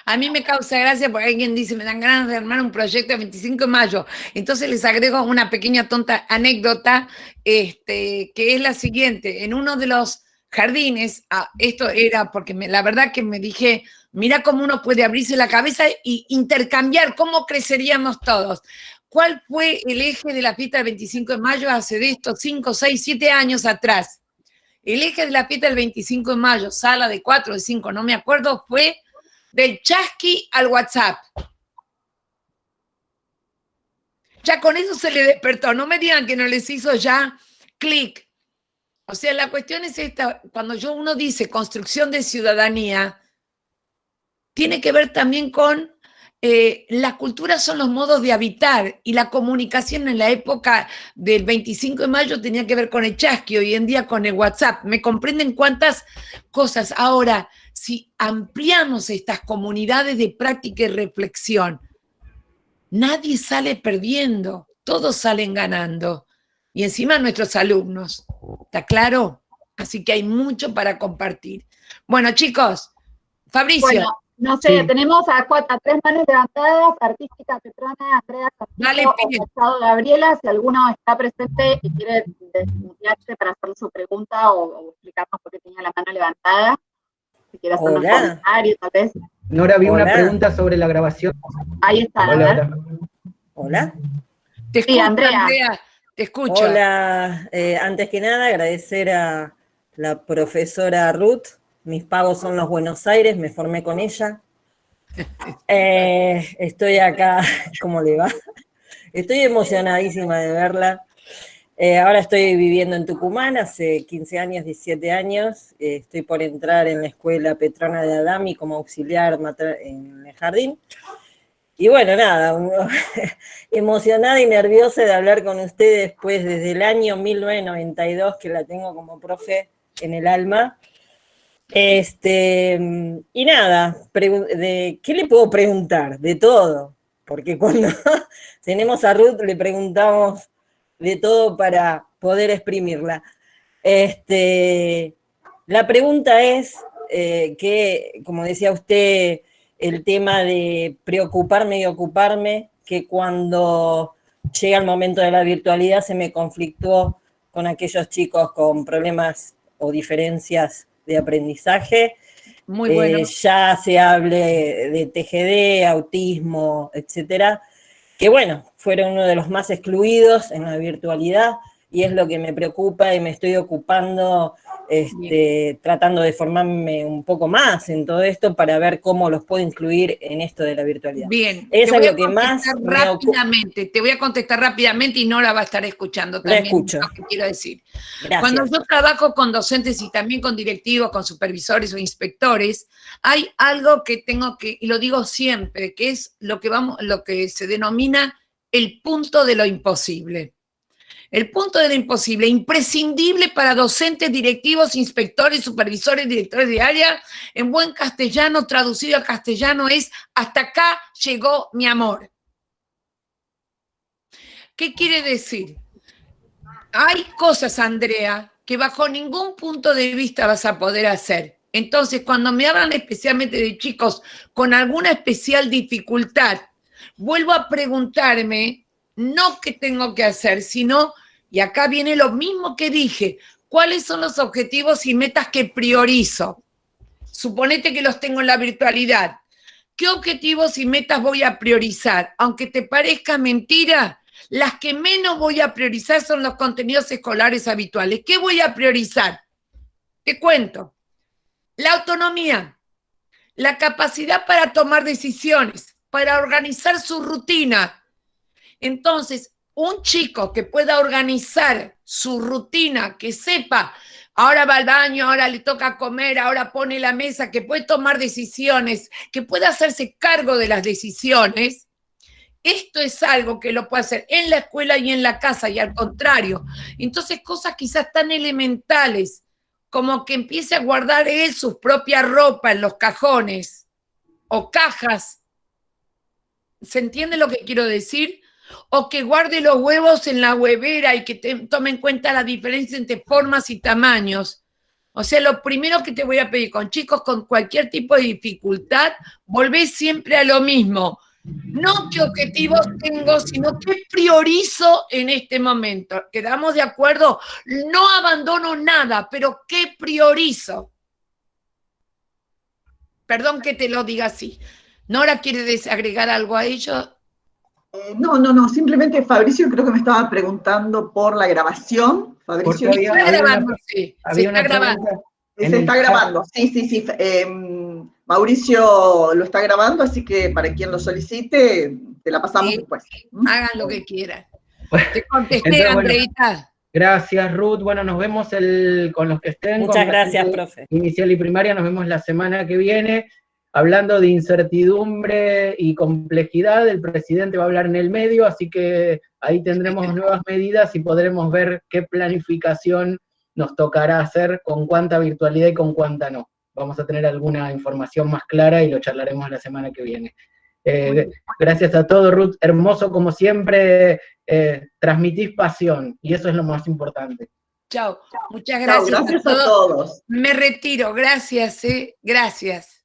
A mí me causa gracia porque alguien dice, me dan ganas de armar un proyecto el 25 de mayo. Entonces les agrego una pequeña tonta anécdota, que es la siguiente. En uno de los jardines, esto era porque la verdad que me dije, mira cómo uno puede abrirse la cabeza e intercambiar, cómo creceríamos todos. ¿Cuál fue el eje de la fiesta del 25 de mayo hace de estos 5, 6, 7 años atrás? El eje de la fiesta del 25 de mayo, sala de 4, de 5, no me acuerdo, fue del chasqui al WhatsApp. Ya con eso se le despertó. No me digan que no les hizo ya clic. O sea, la cuestión es esta. Cuando uno dice construcción de ciudadanía, tiene que ver también con la cultura, son los modos de habitar, y la comunicación en la época del 25 de mayo tenía que ver con el chasqui, hoy en día con el WhatsApp. ¿Me comprenden cuántas cosas? Ahora, si ampliamos estas comunidades de práctica y reflexión, nadie sale perdiendo, todos salen ganando. Y encima nuestros alumnos. ¿Está claro? Así que hay mucho para compartir. Bueno, chicos, Fabricio. Bueno, no sé, sí. Tenemos a 3 manos levantadas: Artística, Petrona, Andrea, Castillo, Gabriela. Si alguno está presente y quiere desmutearse para hacer su pregunta o explicarnos por qué tenía la mano levantada. Si quiere hacer un comentario, tal vez. Nora, vi una pregunta sobre la grabación. Ahí está, Hola, a ver. Hola. Te escucho, Sí, Andrea. te escucho. Hola, antes que nada agradecer a la profesora Ruth. Mis pagos son los Buenos Aires, me formé con ella. Estoy acá, ¿cómo le va? Estoy emocionadísima de verla. Ahora estoy viviendo en Tucumán, hace 15 años, 17 años. Estoy por entrar en la escuela Petrona de Adami como auxiliar en el jardín. Y bueno, nada, emocionada y nerviosa de hablar con ustedes, pues desde el año 1992 que la tengo como profe en el alma. Y nada, ¿qué le puedo preguntar? De todo, porque cuando tenemos a Ruth le preguntamos de todo para poder exprimirla. La pregunta es que, como decía usted, el tema de preocuparme y ocuparme, que cuando llega el momento de la virtualidad se me conflictuó con aquellos chicos con problemas o diferencias de aprendizaje. Muy bueno. Ya se hable de TGD, autismo, etcétera, que bueno, fueron uno de los más excluidos en la virtualidad, y es lo que me preocupa y me estoy ocupando, tratando de formarme un poco más en todo esto para ver cómo los puedo incluir en esto de la virtualidad. Bien, Eso es lo que más me ocupa. Te voy a contestar rápidamente y no la va a estar escuchando también. La escucho. Lo que quiero decir. Gracias. Cuando yo trabajo con docentes y también con directivos, con supervisores o inspectores, hay algo que tengo que, y lo digo siempre, que es lo que se denomina el punto de lo imposible. El punto de lo imposible, imprescindible para docentes, directivos, inspectores, supervisores, directores de área, en buen castellano, traducido al castellano, es: hasta acá llegó mi amor. ¿Qué quiere decir? Hay cosas, Andrea, que bajo ningún punto de vista vas a poder hacer. Entonces, cuando me hablan especialmente de chicos con alguna especial dificultad, vuelvo a preguntarme, no qué tengo que hacer, sino, y acá viene lo mismo que dije, ¿cuáles son los objetivos y metas que priorizo? Suponete que los tengo en la virtualidad. ¿Qué objetivos y metas voy a priorizar? Aunque te parezca mentira, las que menos voy a priorizar son los contenidos escolares habituales. ¿Qué voy a priorizar? Te cuento. La autonomía, la capacidad para tomar decisiones, para organizar su rutina. Entonces, un chico que pueda organizar su rutina, que sepa, ahora va al baño, ahora le toca comer, ahora pone la mesa, que puede tomar decisiones, que pueda hacerse cargo de las decisiones, esto es algo que lo puede hacer en la escuela y en la casa, y al contrario. Entonces, cosas quizás tan elementales como que empiece a guardar él su propia ropa en los cajones o cajas. ¿Se entiende lo que quiero decir? O que guarde los huevos en la huevera y que tome en cuenta la diferencia entre formas y tamaños. O sea, lo primero que te voy a pedir con chicos con cualquier tipo de dificultad, volvés siempre a lo mismo. No qué objetivos tengo, sino qué priorizo en este momento. ¿Quedamos de acuerdo? No abandono nada, pero qué priorizo. Perdón que te lo diga así. ¿Nora quiere agregar algo a ello? No, simplemente Fabricio creo que me estaba preguntando por la grabación. Fabricio, Se está grabando. Se está grabando, sí. Mauricio lo está grabando, así que para quien lo solicite, te la pasamos después. Hagan lo que quieran. Te contesté, Andreita. Gracias, Ruth. Bueno, nos vemos con los que estén. Muchas gracias, profe. Inicial y primaria, nos vemos la semana que viene. Hablando de incertidumbre y complejidad, el presidente va a hablar en el medio, así que ahí tendremos nuevas medidas y podremos ver qué planificación nos tocará hacer, con cuánta virtualidad y con cuánta no. Vamos a tener alguna información más clara y lo charlaremos la semana que viene. Gracias a todos, Ruth. Hermoso, como siempre, transmitís pasión, y eso es lo más importante. Chao. Muchas gracias, gracias a todos. Me retiro. Gracias, gracias.